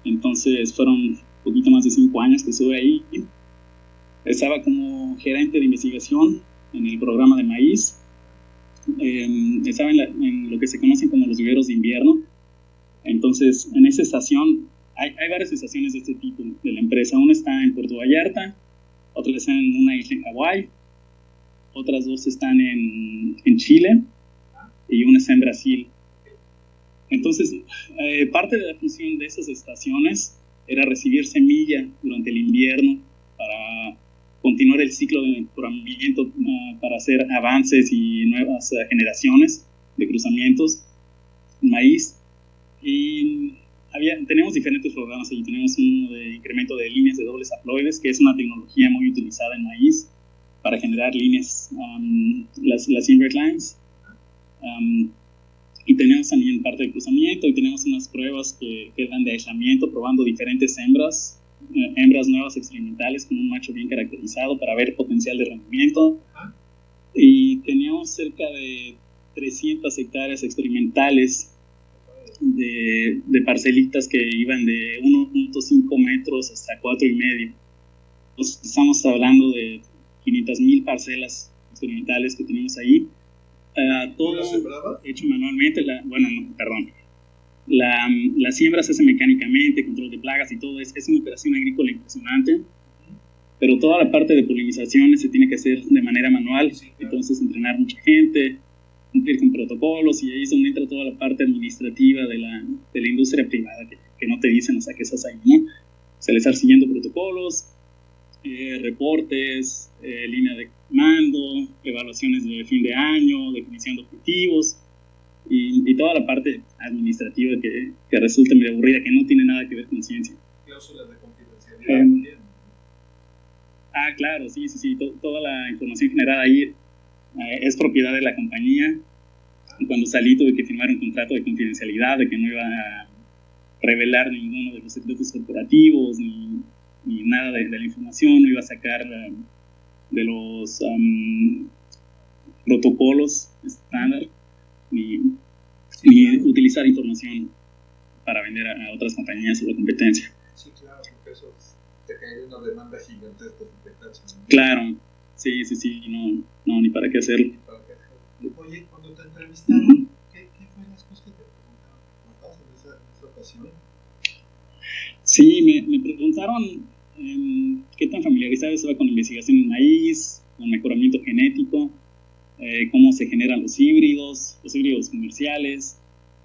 Entonces fueron un poquito más de 5 años que estuve ahí. Estaba como gerente de investigación en el programa de maíz. Estaba en lo que se conocen como los viveros de invierno. Entonces, en esa estación, hay varias estaciones de este tipo de la empresa. Una está en Puerto Vallarta, otra está en una isla en Hawái, otras 2 están en Chile y una está en Brasil. Entonces, parte de la función de esas estaciones era recibir semilla durante el invierno para continuar el ciclo de mejoramiento, para hacer avances y nuevas generaciones de cruzamientos en maíz. Y tenemos diferentes programas ahí. Tenemos uno de incremento de líneas de dobles haploides, que es una tecnología muy utilizada en maíz para generar líneas, las invert lines. Y tenemos también parte de cruzamiento y tenemos unas pruebas que dan de aislamiento, probando diferentes hembras nuevas experimentales con un macho bien caracterizado para ver potencial de rendimiento. Y teníamos cerca de 300 hectáreas experimentales de parcelitas que iban de 1.5 metros hasta 4.5. Entonces, estamos hablando de 500,000 parcelas experimentales que tenemos ahí. Todo hecho manualmente. La siembra se hace mecánicamente, control de plagas y todo. Es una operación agrícola impresionante, pero toda la parte de polinización se tiene que hacer de manera manual. Sí, claro. Entonces, entrenar mucha gente, cumplir con protocolos, y ahí es donde entra toda la parte administrativa de la industria privada, que no te dicen hasta que estás ahí, ¿no? O sea, estar siguiendo protocolos, reportes, línea de mando, evaluaciones de fin de año, definición de objetivos y toda la parte administrativa que resulta muy aburrida, que no tiene nada que ver con ciencia. Cláusulas de confidencialidad también. Claro, sí. Toda la información generada ahí es propiedad de la compañía. Cuando salí tuve que firmar un contrato de confidencialidad, de que no iba a revelar ninguno de los secretos corporativos ni nada de la información, no iba a sacar de los protocolos estándar ni utilizar información para vender a otras compañías o la competencia. Sí, claro, porque eso te cae una demanda gigantesca de cachan, ¿no? Claro, sí, no, ni para qué hacerlo. Oye, cuando te entrevistaron, ¿qué fueron las cosas que te preguntaron? ¿Te acuerdas en esa ocasión? Sí, me preguntaron qué tan familiarizado estaba con la investigación en maíz, con mejoramiento genético, cómo se generan los híbridos comerciales,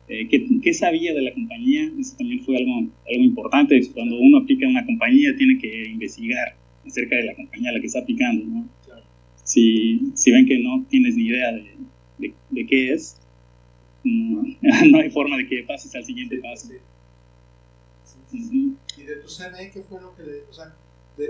qué sabía de la compañía. Eso también fue algo importante. Cuando uno aplica a una compañía, tiene que investigar acerca de la compañía a la que está aplicando, ¿no? Claro. Si ven que no tienes ni idea de qué es, no hay forma de que pases al siguiente paso. Sí. Y de tu CNE, ¿qué fue lo que o sea, de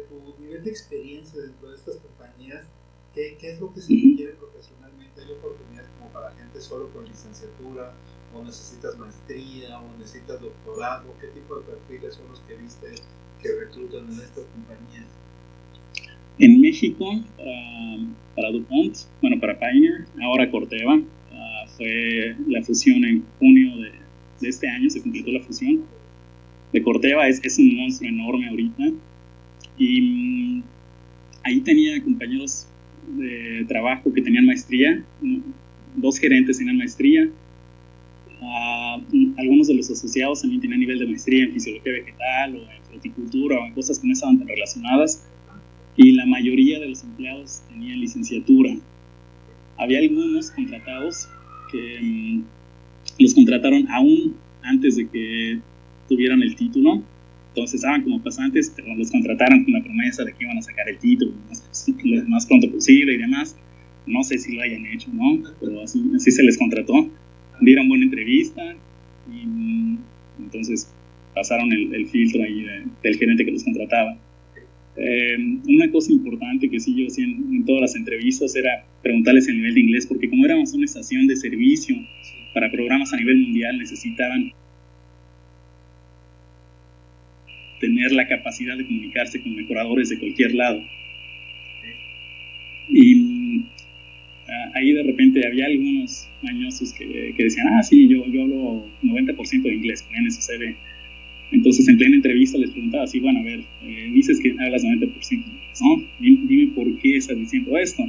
tu nivel de experiencia dentro de estas compañías, qué es lo que se requiere profesionalmente? ¿Hay oportunidades como para gente solo con licenciatura, o necesitas maestría, o necesitas doctorado? ¿Qué tipo de perfiles son los que viste que reclutan en estas compañías? En México, para DuPont, para Pioneer, ahora Corteva, fue la fusión en junio de este año, se completó la fusión. De Corteva es un monstruo enorme ahorita, y ahí tenía compañeros de trabajo que tenían maestría, 2 gerentes tenían maestría, algunos de los asociados también tenían nivel de maestría en fisiología vegetal o en fruticultura o en cosas que no estaban tan relacionadas, y la mayoría de los empleados tenían licenciatura. Había algunos contratados que los contrataron aún antes de que tuvieran el título, entonces estaban como pasantes, pero los contrataron con la promesa de que iban a sacar el título lo más pronto posible y demás. No sé si lo hayan hecho, ¿no? Pero así se les contrató, dieron buena entrevista y entonces pasaron el filtro ahí del gerente que los contrataba. Una cosa importante que sí yo hacía en todas las entrevistas era preguntarles el nivel de inglés, porque como éramos una estación de servicio para programas a nivel mundial, necesitaban tener la capacidad de comunicarse con mejoradores de cualquier lado. Y ahí de repente había algunos mañosos que decían, sí, yo hablo 90% de inglés, ponían en su CV. Entonces en plena entrevista les preguntaba, sí, bueno, a ver, dices que hablas 90%, ¿no? Dime por qué estás diciendo esto.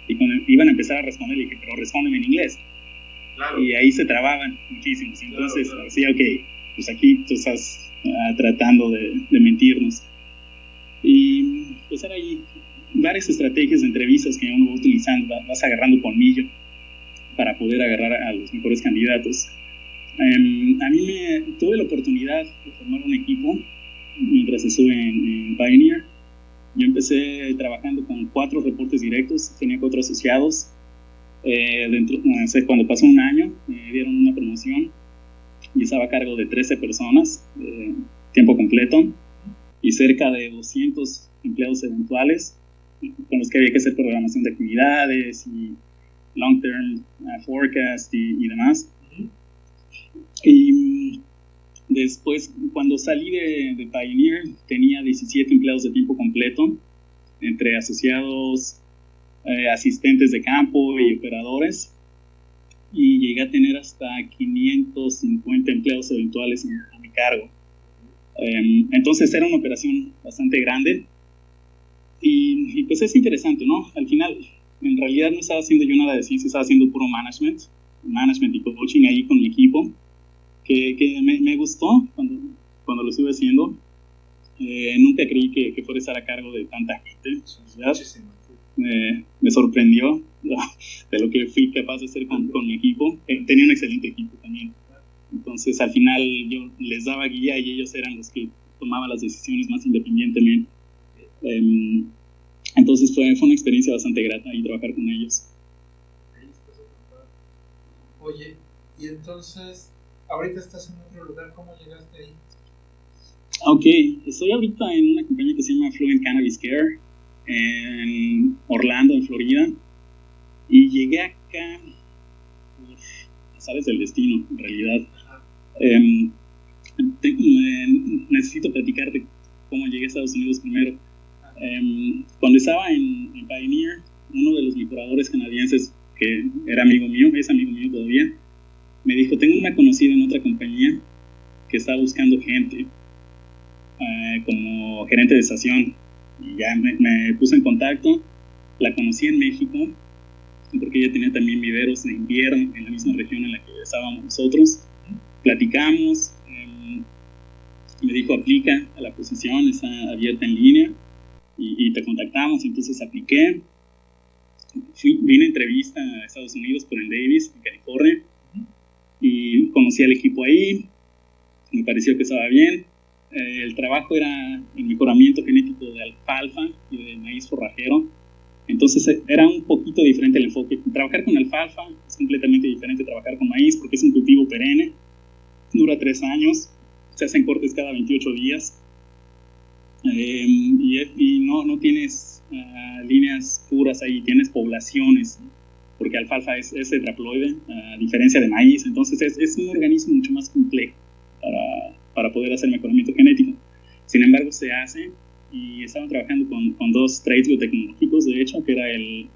Y cuando iban a empezar a responder, le dije, pero respóndeme en inglés. Claro. Y ahí se trababan muchísimos. Entonces, claro. Sí, ok, pues aquí tú estás tratando de mentirnos. Y pues era ahí varias estrategias de entrevistas que uno va utilizando, vas agarrando colmillo para poder agarrar a los mejores candidatos. A mí tuve la oportunidad de formar un equipo mientras estuve en Pioneer. Yo empecé trabajando con 4 reportes directos, tenía 4 asociados. Cuando pasó un año, me dieron una promoción y estaba a cargo de 13 personas, tiempo completo, y cerca de 200 empleados eventuales, con los que había que hacer programación de actividades y long-term forecast y demás. Y después, cuando salí de Pioneer, tenía 17 empleados de tiempo completo, entre asociados, asistentes de campo y operadores, y llegué a tener hasta 550 empleados eventuales a mi cargo. Entonces era una operación bastante grande, y pues es interesante, ¿no? Al final, en realidad no estaba haciendo yo nada de ciencia, estaba haciendo puro management y coaching ahí con mi equipo, que me gustó cuando lo estuve haciendo. Nunca creí que fuera a estar a cargo de tanta gente. Me sorprendió de lo que fui capaz de hacer con mi equipo. Tenía un excelente equipo también. Entonces al final yo les daba guía y ellos eran los que tomaban las decisiones más independientemente. Entonces fue una experiencia bastante grata y trabajar con ellos. Oye, y entonces ahorita estás en otro lugar, ¿cómo llegaste ahí? Ok, estoy ahorita en una compañía que se llama Fluent Cannabis Care en Orlando, en Florida, y llegué acá por azares del destino, en realidad. Necesito platicarte cómo llegué a Estados Unidos primero. Cuando estaba en Pioneer, uno de los mejoradores canadienses, que era amigo mío, es amigo mío todavía, me dijo, tengo una conocida en otra compañía que está buscando gente como gerente de estación. Y ya me puse en contacto, la conocí en México, porque ella tenía también viveros de invierno en la misma región en la que estábamos nosotros. Platicamos, me dijo, aplica a la posición, está abierta en línea, y te contactamos. Entonces apliqué, vine a entrevista a Estados Unidos por el Davis, en California, y conocí al equipo ahí, me pareció que estaba bien. El trabajo era el mejoramiento genético de alfalfa y de maíz forrajero, entonces era un poquito diferente el enfoque. Trabajar con alfalfa es completamente diferente a trabajar con maíz, porque es un cultivo perenne, dura 3 años, se hacen cortes cada 28 días, y no tienes líneas puras ahí, tienes poblaciones, ¿no? Porque alfalfa es tetraploide, a diferencia de maíz, entonces es un organismo mucho más complejo para poder hacer mejoramiento genético. Sin embargo, se hace, y estaban trabajando con 2 traits biotecnológicos, de hecho, que era el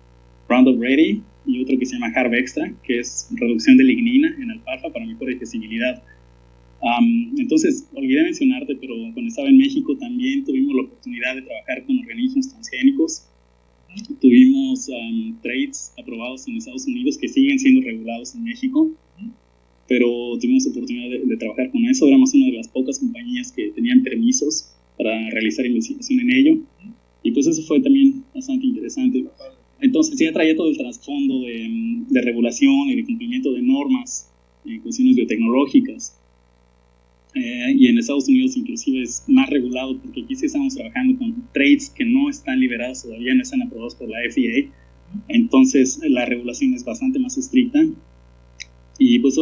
Roundup Ready y otro que se llama Harv Extra, que es reducción de lignina en alfalfa para mejor digestibilidad. Entonces, olvidé mencionarte, pero cuando estaba en México también tuvimos la oportunidad de trabajar con organismos transgénicos. Tuvimos traits aprobados en Estados Unidos que siguen siendo regulados en México, pero tuvimos oportunidad de trabajar con eso. Éramos una de las pocas compañías que tenían permisos para realizar investigación en ello, y pues eso fue también bastante interesante. Entonces ya traía todo el trasfondo de regulación y de cumplimiento de normas en cuestiones biotecnológicas. Y en Estados Unidos inclusive es más regulado, porque aquí sí estamos trabajando con traits que no están liberados todavía, no están aprobados por la FDA. Entonces la regulación es bastante más estricta, y pues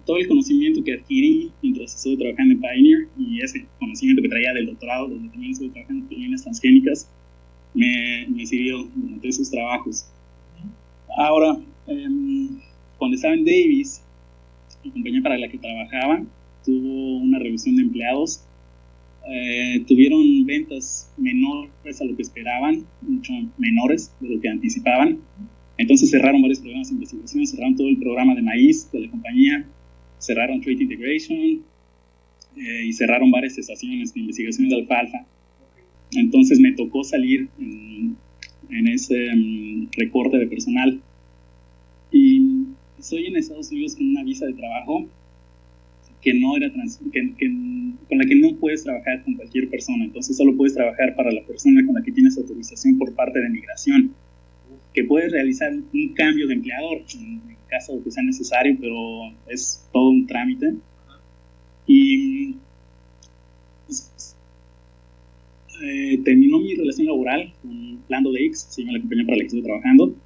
todo el conocimiento que adquirí mientras estuve trabajando en Pioneer, y ese conocimiento que traía del doctorado, donde también estuve trabajando en líneas transgénicas, me sirvió durante esos trabajos. Ahora, cuando estaba en Davis, la compañía para la que trabajaba tuvo una reducción de empleados. Tuvieron ventas menores a lo que esperaban, mucho menores de lo que anticipaban. Entonces cerraron varios programas de investigación, cerraron todo el programa de maíz de la compañía, cerraron Trait Integration, y cerraron varias estaciones de investigación de alfalfa. Entonces me tocó salir en ese recorte de personal. Y estoy en Estados Unidos con una visa de trabajo que no era con la que no puedes trabajar con cualquier persona. Entonces solo puedes trabajar para la persona con la que tienes autorización por parte de migración, que puedes realizar un cambio de empleador en caso de que sea necesario, pero es todo un trámite. Y terminó mi relación laboral con Land O'Lakes, se llama la compañía para la que estoy trabajando,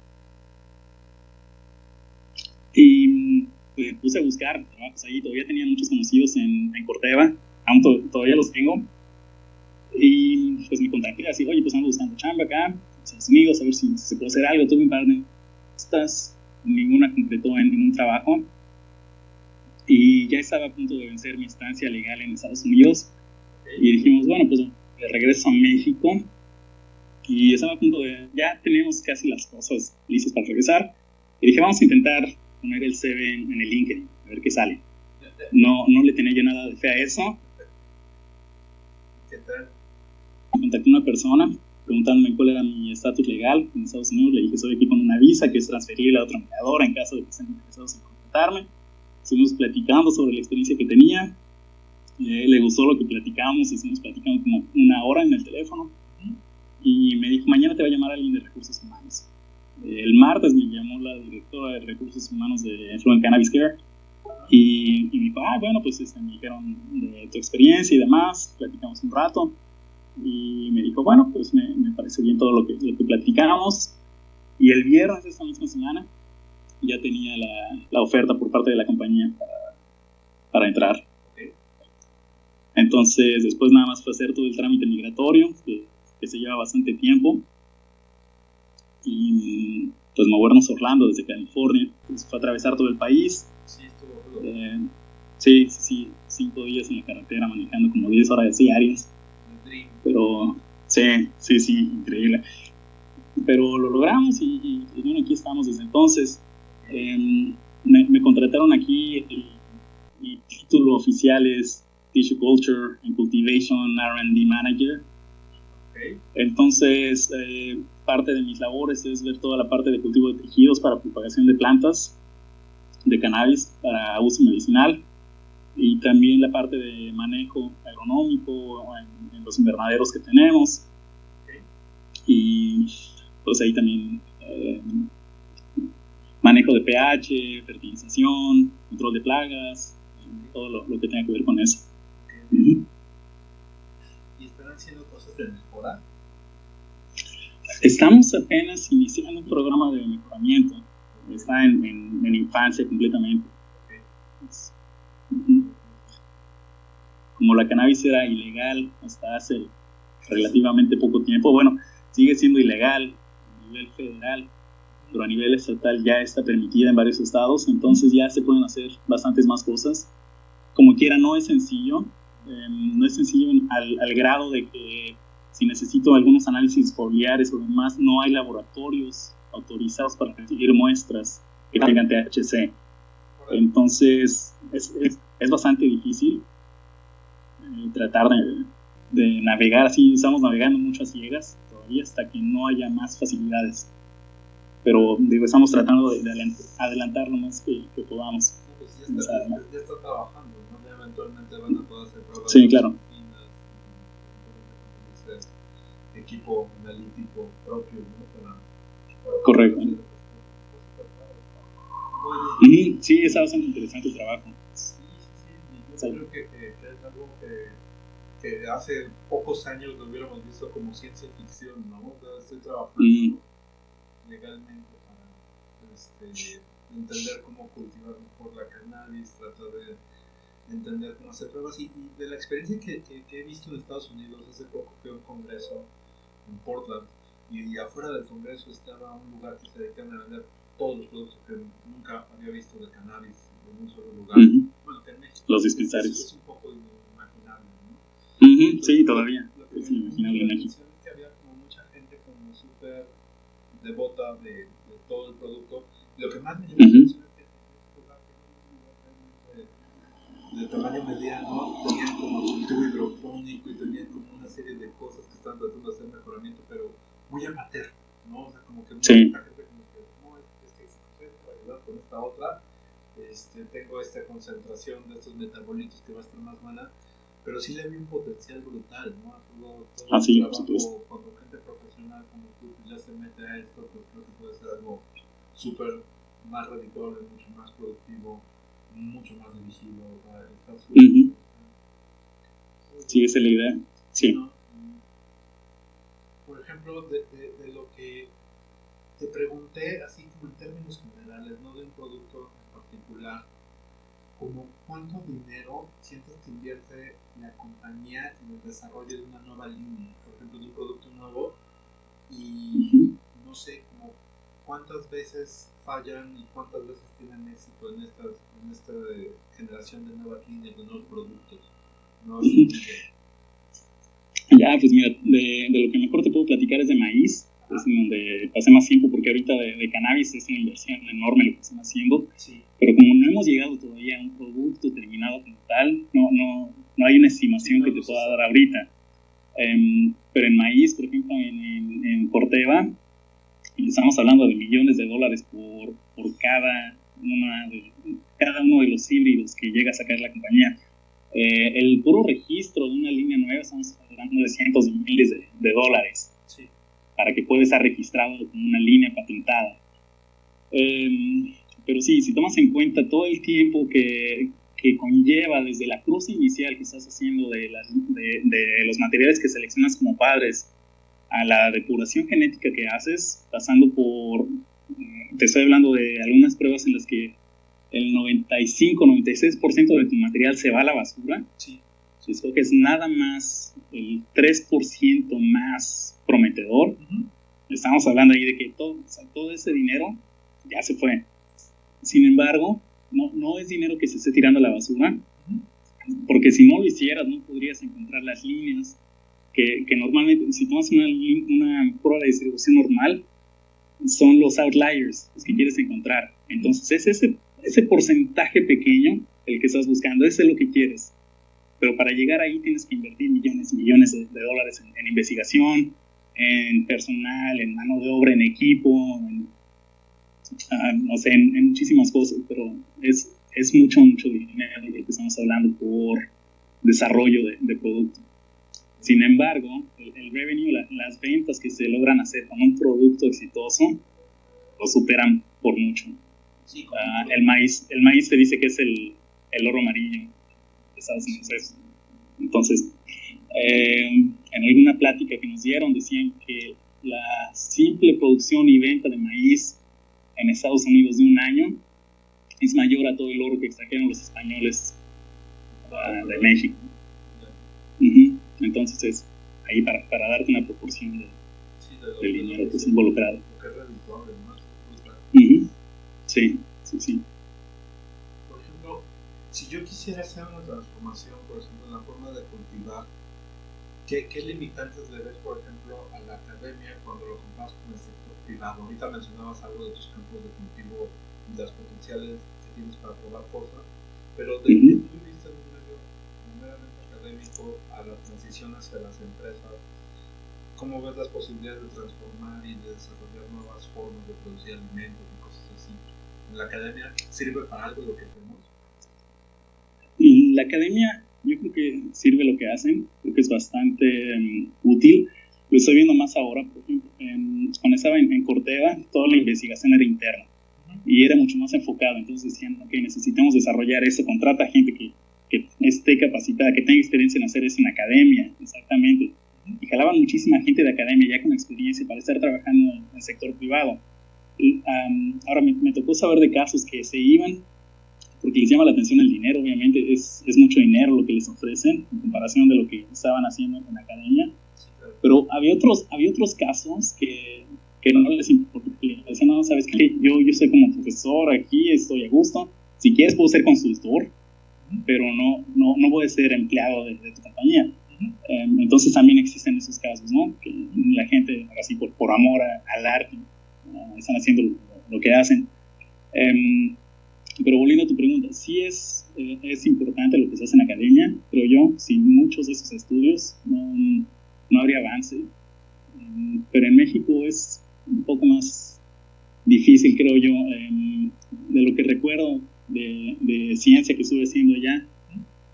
y me puse a buscar trabajos ahí. Todavía tenía muchos conocidos en Corteva, aún todavía los tengo, y pues me contacté así: oye, pues ando buscando chamba acá en Estados Unidos, a ver si se puede hacer algo. Tuve un par de estas, ninguna concretó en un trabajo, y ya estaba a punto de vencer mi estancia legal en Estados Unidos, y dijimos, bueno, pues regreso a México, y estaba a punto ya tenemos casi las cosas listas para regresar, y dije, vamos a intentar poner el CV en el LinkedIn, a ver qué sale. No le tenía yo nada de fe a eso. ¿Qué tal? Contacté a una persona preguntándome cuál era mi estatus legal en Estados Unidos. Le dije, soy aquí con una visa que es transferible a otro empleador en caso de que estén interesados en contratarme. Estuvimos platicando sobre la experiencia que tenía. Le gustó lo que platicamos, y estuvimos platicando como 1 hora en el teléfono, y me dijo, mañana te va a llamar alguien de recursos humanos. El martes me llamó la directora de recursos humanos de Fluent Cannabis Care, y me dijo, bueno, pues me dijeron de tu experiencia y demás, platicamos un rato, y me dijo, bueno, pues me parece bien todo lo que platicamos, y el viernes de esta misma semana ya tenía la oferta por parte de la compañía para entrar. Entonces después nada más fue hacer todo el trámite migratorio, que se lleva bastante tiempo, y pues movernos a Orlando desde California. Pues fue atravesar todo el país. Sí, estuvo rudo. Sí, 5 días en la carretera manejando como 10 horas diarias. Pero sí, increíble. Pero lo logramos, y bueno, aquí estamos desde entonces. Me contrataron aquí, mi título oficial es Tissue Culture and Cultivation R&D Manager. Okay. Entonces, parte de mis labores es ver toda la parte de cultivo de tejidos para propagación de plantas de cannabis para uso medicinal, y también la parte de manejo agronómico en los invernaderos que tenemos. Okay. Y pues ahí también manejo de pH, fertilización, control de plagas, todo lo que tenga que ver con eso. ¿Y están haciendo cosas de mejora? Estamos apenas iniciando un programa de mejoramiento. Está en infancia completamente. Como la cannabis era ilegal hasta hace relativamente poco tiempo, bueno, sigue siendo ilegal a nivel federal, pero a nivel estatal ya está permitida en varios estados, entonces ya se pueden hacer bastantes más cosas. Como quiera, no es sencillo al grado de que si necesito algunos análisis foliares o demás, no hay laboratorios autorizados para recibir muestras que tengan THC. Entonces es bastante difícil tratar de navegar así. Estamos navegando mucho a ciegas todavía hasta que no haya más facilidades, pero estamos tratando de adelantar lo más que podamos. Pues ya está trabajando, ¿no? Ya eventualmente van a poder hacer programas. Sí, claro. Equipo analítico propio, ¿no? Para correcto. Sí, está bastante interesante el trabajo. Sí. Yo creo que es algo que hace pocos años lo hubiéramos visto como ciencia ficción, ¿no? O sea, estoy trabajando legalmente para entender cómo cultivar mejor la cannabis, tratar de entender cómo hacer pruebas. Y de la experiencia que he visto en Estados Unidos, hace poco fui a un congreso en Portland, y afuera del congreso estaba un lugar que se dedican a vender todos los productos que nunca había visto de cannabis en un solo lugar. Bueno, que en México los dispensarios es un poco inimaginable, ¿no? Sí, todavía es inimaginable en México. Es que había como mucha gente como súper devota de todo el producto. Lo que más me llamó la atención es que este lugar de tamaño mediano tenían como cultivo hidropónico y tenían como una serie de cosas que están tratando de hacer mejoramiento, pero muy amateur, ¿no? O sea, como que mucha gente como que no, es que para ayudar con esta otra, tengo esta concentración de estos metabolitos que va a estar más buena, pero sí le vi un potencial brutal, ¿no? Todo sí, el trabajo, cuando gente profesional como tú ya se mete a esto, pues creo que puede ser algo súper más redituable, mucho más productivo, mucho más dirigido. Sí, esa es la idea. Sí. ¿No? Por ejemplo, de lo que te pregunté, así como en términos generales, no de un producto en particular, como cuánto dinero sientes que invierte la compañía en el desarrollo de una nueva línea, por ejemplo, de un producto nuevo, y no sé, como cuántas veces fallan y cuántas veces tienen éxito en esta generación de nuevas líneas, de nuevos productos, nuevas líneas. Ya, pues mira, de lo que mejor te puedo platicar es de maíz, es en donde pasé más tiempo, porque ahorita de cannabis es una inversión enorme lo que están haciendo, pero como no hemos llegado todavía a un producto terminado como tal, no hay una estimación que te pueda dar ahorita. Pero en maíz, por ejemplo, en Corteva, estamos hablando de millones de dólares por cada uno de los híbridos que llega a sacar la compañía. El puro registro de una línea nueva, estamos hablando de cientos de miles de dólares para que pueda estar registrado como una línea patentada. Pero sí, si tomas en cuenta todo el tiempo que conlleva desde la cruza inicial que estás haciendo de los materiales que seleccionas como padres a la depuración genética que haces, pasando por, te estoy hablando de algunas pruebas en las que el 95-96% de tu material se va a la basura. Si escoges nada más el 3% más prometedor, estamos hablando ahí de que todo ese dinero ya se fue. Sin embargo, no es dinero que se esté tirando a la basura, porque si no lo hicieras no podrías encontrar las líneas que normalmente, si tomas una prueba de distribución normal, son los outliers los que quieres encontrar. Entonces es ese porcentaje pequeño el que estás buscando, ese es lo que quieres. Pero para llegar ahí tienes que invertir millones y millones de dólares en investigación, en personal, en mano de obra, en equipo, en muchísimas cosas, pero es mucho dinero de lo que estamos hablando por desarrollo de producto. Sin embargo, el revenue, las ventas que se logran hacer con un producto exitoso, lo superan por mucho. Sí, El maíz se dice que es el oro amarillo de Estados Unidos. Entonces, en alguna plática que nos dieron decían que la simple producción y venta de maíz en Estados Unidos de un año es mayor a todo el oro que extrajeron los españoles de México. Entonces es ahí para darte una proporción del dinero que es involucrado. Sí. Por ejemplo, si yo quisiera hacer una transformación, por ejemplo, en la forma de cultivar, ¿qué limitantes le ves, por ejemplo, a la academia cuando lo comparas con el sector privado? Ahorita mencionabas algo de tus campos de cultivo y las potenciales que tienes para probar cosas, pero desde tu punto de vista en un medio meramente académico a la transición hacia las empresas, ¿cómo ves las posibilidades de transformar y de desarrollar nuevas formas de producir alimentos y cosas así? ¿En la academia sirve para algo lo que hacemos? La academia, yo creo que sirve lo que hacen, creo que es bastante útil. Lo estoy viendo más ahora, por ejemplo, cuando estaba en Corteva, toda la investigación era interna y era mucho más enfocada. Entonces decían, ok, necesitamos desarrollar eso, contrata gente que esté capacitada, que tenga experiencia en hacer eso en academia, exactamente. Y jalaban muchísima gente de academia ya con experiencia para estar trabajando en el sector privado. Ahora me tocó saber de casos que se iban porque les llama la atención el dinero. Obviamente es mucho dinero lo que les ofrecen en comparación de lo que estaban haciendo en academia, pero había otros casos que no les importa. Decían, no, ¿sabes qué? Yo soy como profesor aquí, estoy a gusto, si quieres puedo ser consultor, pero no voy a ser empleado de tu compañía. Entonces también existen esos casos, ¿no? Que la gente, así por amor al arte, están haciendo lo que hacen. Pero volviendo a tu pregunta, sí es importante lo que se hace en academia, pero yo, sin muchos de esos estudios, no habría avance. Pero en México es un poco más difícil, creo yo. De lo que recuerdo de ciencia que estuve haciendo allá,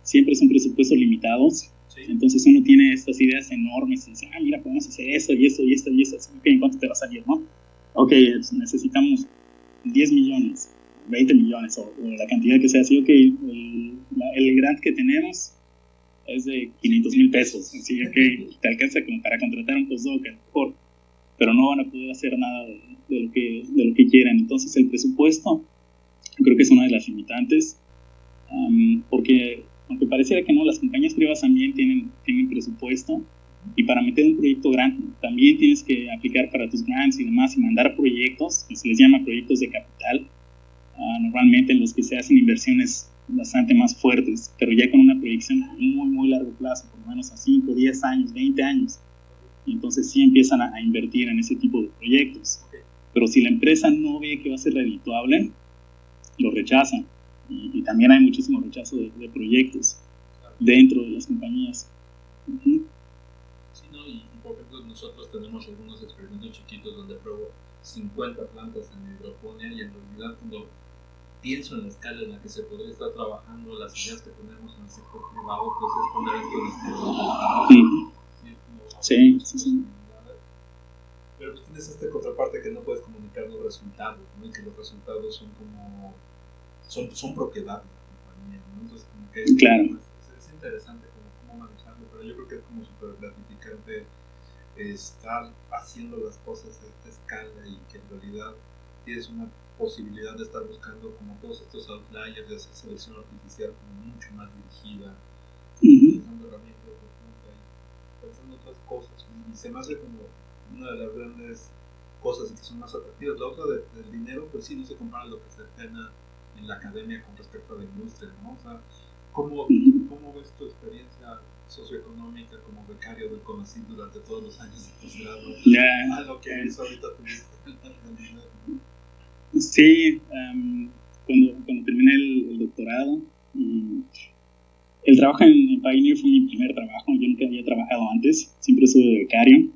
siempre son presupuestos limitados. Entonces uno tiene estas ideas enormes y dice, mira, podemos hacer esto y esto y esto y esto. Ok, ¿en cuánto te va a salir, no? Ok, necesitamos 10 millones, 20 millones o la cantidad que sea así. Ok, el grant que tenemos es de 500,000 pesos. Así, ok, te alcanza como para contratar un postdoc, a lo mejor, pero no van a poder hacer nada de lo que quieran. Entonces el presupuesto creo que es una de las limitantes, porque aunque pareciera que no, las compañías privadas también tienen presupuesto, y para meter un proyecto grande también tienes que aplicar para tus grants y demás y mandar proyectos, que se les llama proyectos de capital, normalmente en los que se hacen inversiones bastante más fuertes, pero ya con una proyección a muy, muy largo plazo, por lo menos a 5, 10 años, 20 años. Y entonces sí empiezan a invertir en ese tipo de proyectos. Pero si la empresa no ve que va a ser redituable, lo rechazan. Y también hay muchísimo rechazo de proyectos dentro de las compañías. Sí, ¿no? Y por ejemplo, nosotros tenemos algunos experimentos chiquitos donde pruebo 50 plantas en hidroponía, y en realidad cuando pienso en la escala en la que se podría estar trabajando, las ideas que tenemos en el sector privado, pues es poner esto en este Sí. Pero pues tienes esta contraparte que no puedes comunicar los resultados, ¿no? Y que los resultados son como son propiedad de la compañía, ¿no? Entonces como que claro. es interesante cómo manejarlo, pero yo creo que es como súper gratificante estar haciendo las cosas a esta escala y que en realidad tienes una posibilidad de estar buscando como todos estos outliers de hacer selección artificial como mucho más dirigida, utilizando herramientas de punta y pensando otras cosas, y se me hace como una de las grandes cosas que son más atractivas. La otra del dinero, pues sí, no se compara lo que se gana en la academia con respecto a la industria, ¿no? O sea, ¿cómo ves tu experiencia socioeconómica como becario del CONACYT durante todos los años de posgrado a lo que es ahorita tu vida? Sí, cuando terminé el doctorado, el trabajo en Pioneer fue mi primer trabajo. Yo nunca había trabajado antes, siempre estuve de becario.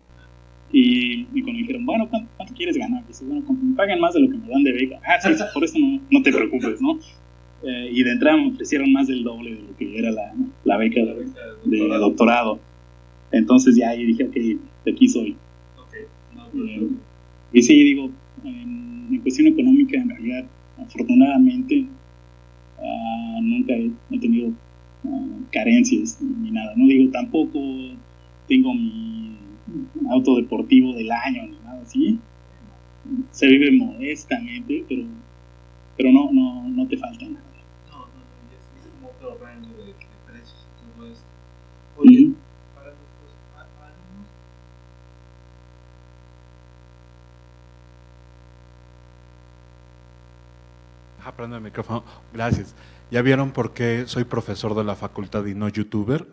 Y cuando me dijeron, bueno, ¿cuánto quieres ganar? Dice, bueno, como me pagan más de lo que me dan de beca. Sí, por eso no te preocupes, ¿no? Y de entrada me ofrecieron más del doble de lo que era la beca de doctorado. Entonces ya ahí dije, ok, de aquí soy. Okay. Y sí, digo, en cuestión económica, en realidad, afortunadamente, nunca he tenido carencias ni nada. No digo, tampoco tengo mi auto deportivo del año ni nada así. Se vive modestamente, pero no te falta nada. No, es como otro rango de precios y todo esto. Oye, para nuestros alumnos, Prendo el micrófono. Gracias. ¿Ya vieron por qué soy profesor de la facultad y no youtuber?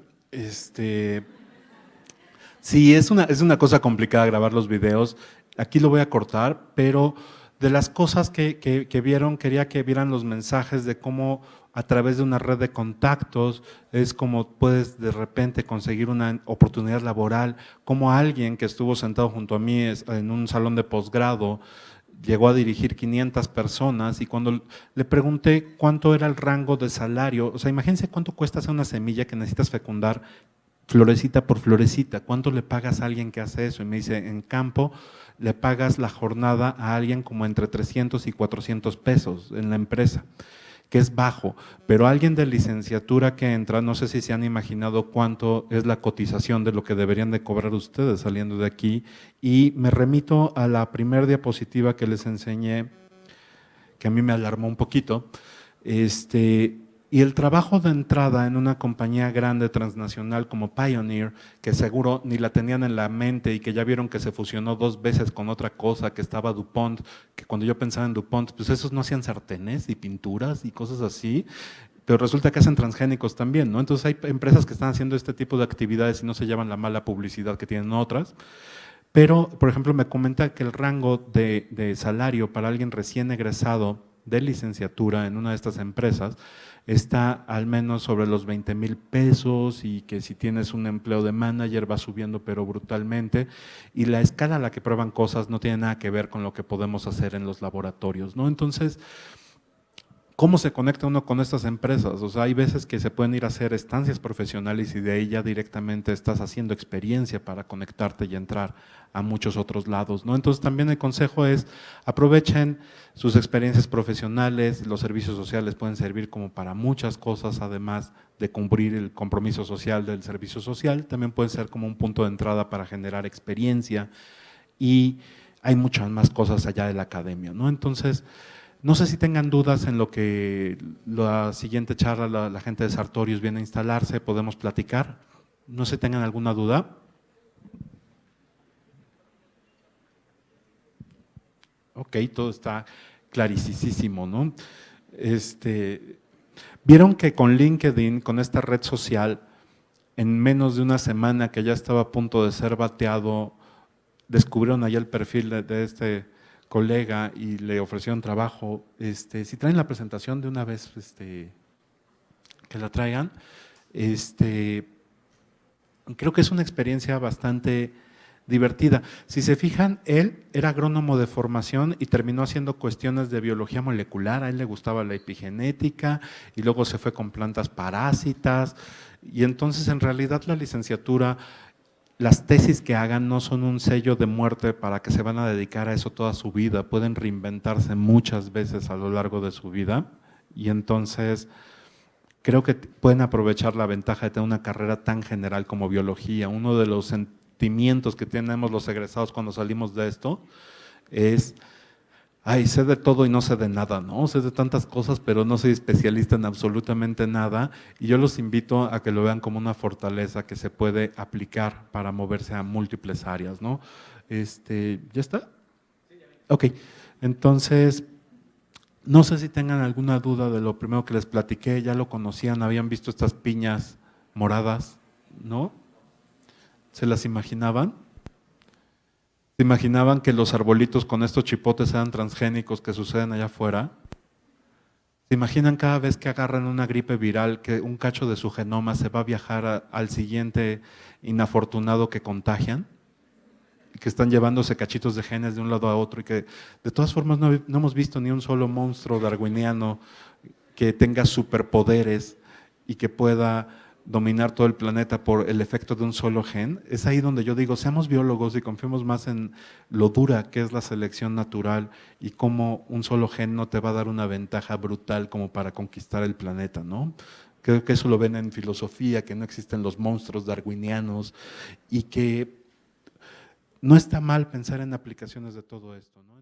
Sí, es una cosa complicada grabar los videos. Aquí lo voy a cortar, pero de las cosas que vieron, quería que vieran los mensajes de cómo a través de una red de contactos es como puedes de repente conseguir una oportunidad laboral, como alguien que estuvo sentado junto a mí en un salón de posgrado, llegó a dirigir 500 personas y cuando le pregunté cuánto era el rango de salario, o sea, imagínense cuánto cuesta hacer una semilla que necesitas fecundar florecita por florecita, ¿cuánto le pagas a alguien que hace eso? Y me dice, en campo le pagas la jornada a alguien como entre 300 y 400 pesos en la empresa, que es bajo, pero alguien de licenciatura que entra, no sé si se han imaginado cuánto es la cotización de lo que deberían de cobrar ustedes saliendo de aquí, y me remito a la primera diapositiva que les enseñé, que a mí me alarmó un poquito, y el trabajo de entrada en una compañía grande transnacional como Pioneer, que seguro ni la tenían en la mente y que ya vieron que se fusionó 2 veces con otra cosa, que estaba DuPont, que cuando yo pensaba en DuPont, pues esos no hacían sartenes y pinturas y cosas así, pero resulta que hacen transgénicos también, ¿no? Entonces hay empresas que están haciendo este tipo de actividades y no se llevan la mala publicidad que tienen otras. Pero, por ejemplo, me comenta que el rango de salario para alguien recién egresado de licenciatura en una de estas empresas está al menos sobre los 20,000 pesos y que si tienes un empleo de manager va subiendo pero brutalmente, y la escala a la que prueban cosas no tiene nada que ver con lo que podemos hacer en los laboratorios, ¿no? Entonces, ¿cómo se conecta uno con estas empresas? O sea, hay veces que se pueden ir a hacer estancias profesionales y de ahí ya directamente estás haciendo experiencia para conectarte y entrar a muchos otros lados, ¿no? Entonces también el consejo es aprovechen sus experiencias profesionales, los servicios sociales pueden servir como para muchas cosas, además de cumplir el compromiso social del servicio social, también puede ser como un punto de entrada para generar experiencia y hay muchas más cosas allá de la academia, ¿no? Entonces, no sé si tengan dudas en lo que la siguiente charla, la gente de Sartorius viene a instalarse, podemos platicar. No sé si tengan alguna duda. Ok, todo está clarísimo, ¿no? Vieron que con LinkedIn, con esta red social, en menos de una semana que ya estaba a punto de ser bateado, descubrieron allá el perfil de este colega y le ofrecieron trabajo. Si traen la presentación de una vez, que la traigan. Creo que es una experiencia bastante divertida. Si se fijan, él era agrónomo de formación y terminó haciendo cuestiones de biología molecular, a él le gustaba la epigenética y luego se fue con plantas parásitas y entonces en realidad la licenciatura, las tesis que hagan no son un sello de muerte para que se van a dedicar a eso toda su vida, pueden reinventarse muchas veces a lo largo de su vida y entonces creo que pueden aprovechar la ventaja de tener una carrera tan general como biología. Uno de los sentimientos que tenemos los egresados cuando salimos de esto es, ay, sé de todo y no sé de nada, ¿no? Sé de tantas cosas, pero no soy especialista en absolutamente nada. Y yo los invito a que lo vean como una fortaleza que se puede aplicar para moverse a múltiples áreas, ¿no? ¿Ya está? Ok, entonces, no sé si tengan alguna duda de lo primero que les platiqué, ya lo conocían, habían visto estas piñas moradas, ¿no? ¿Se las imaginaban? ¿Se imaginaban que los arbolitos con estos chipotes eran transgénicos que suceden allá afuera? ¿Se imaginan cada vez que agarran una gripe viral que un cacho de su genoma se va a viajar al siguiente inafortunado que contagian? Que están llevándose cachitos de genes de un lado a otro y que de todas formas no hemos visto ni un solo monstruo darwiniano que tenga superpoderes y que pueda dominar todo el planeta por el efecto de un solo gen, es ahí donde yo digo, seamos biólogos y confiemos más en lo dura que es la selección natural y cómo un solo gen no te va a dar una ventaja brutal como para conquistar el planeta, ¿no? Creo que eso lo ven en filosofía, que no existen los monstruos darwinianos y que no está mal pensar en aplicaciones de todo esto, ¿no?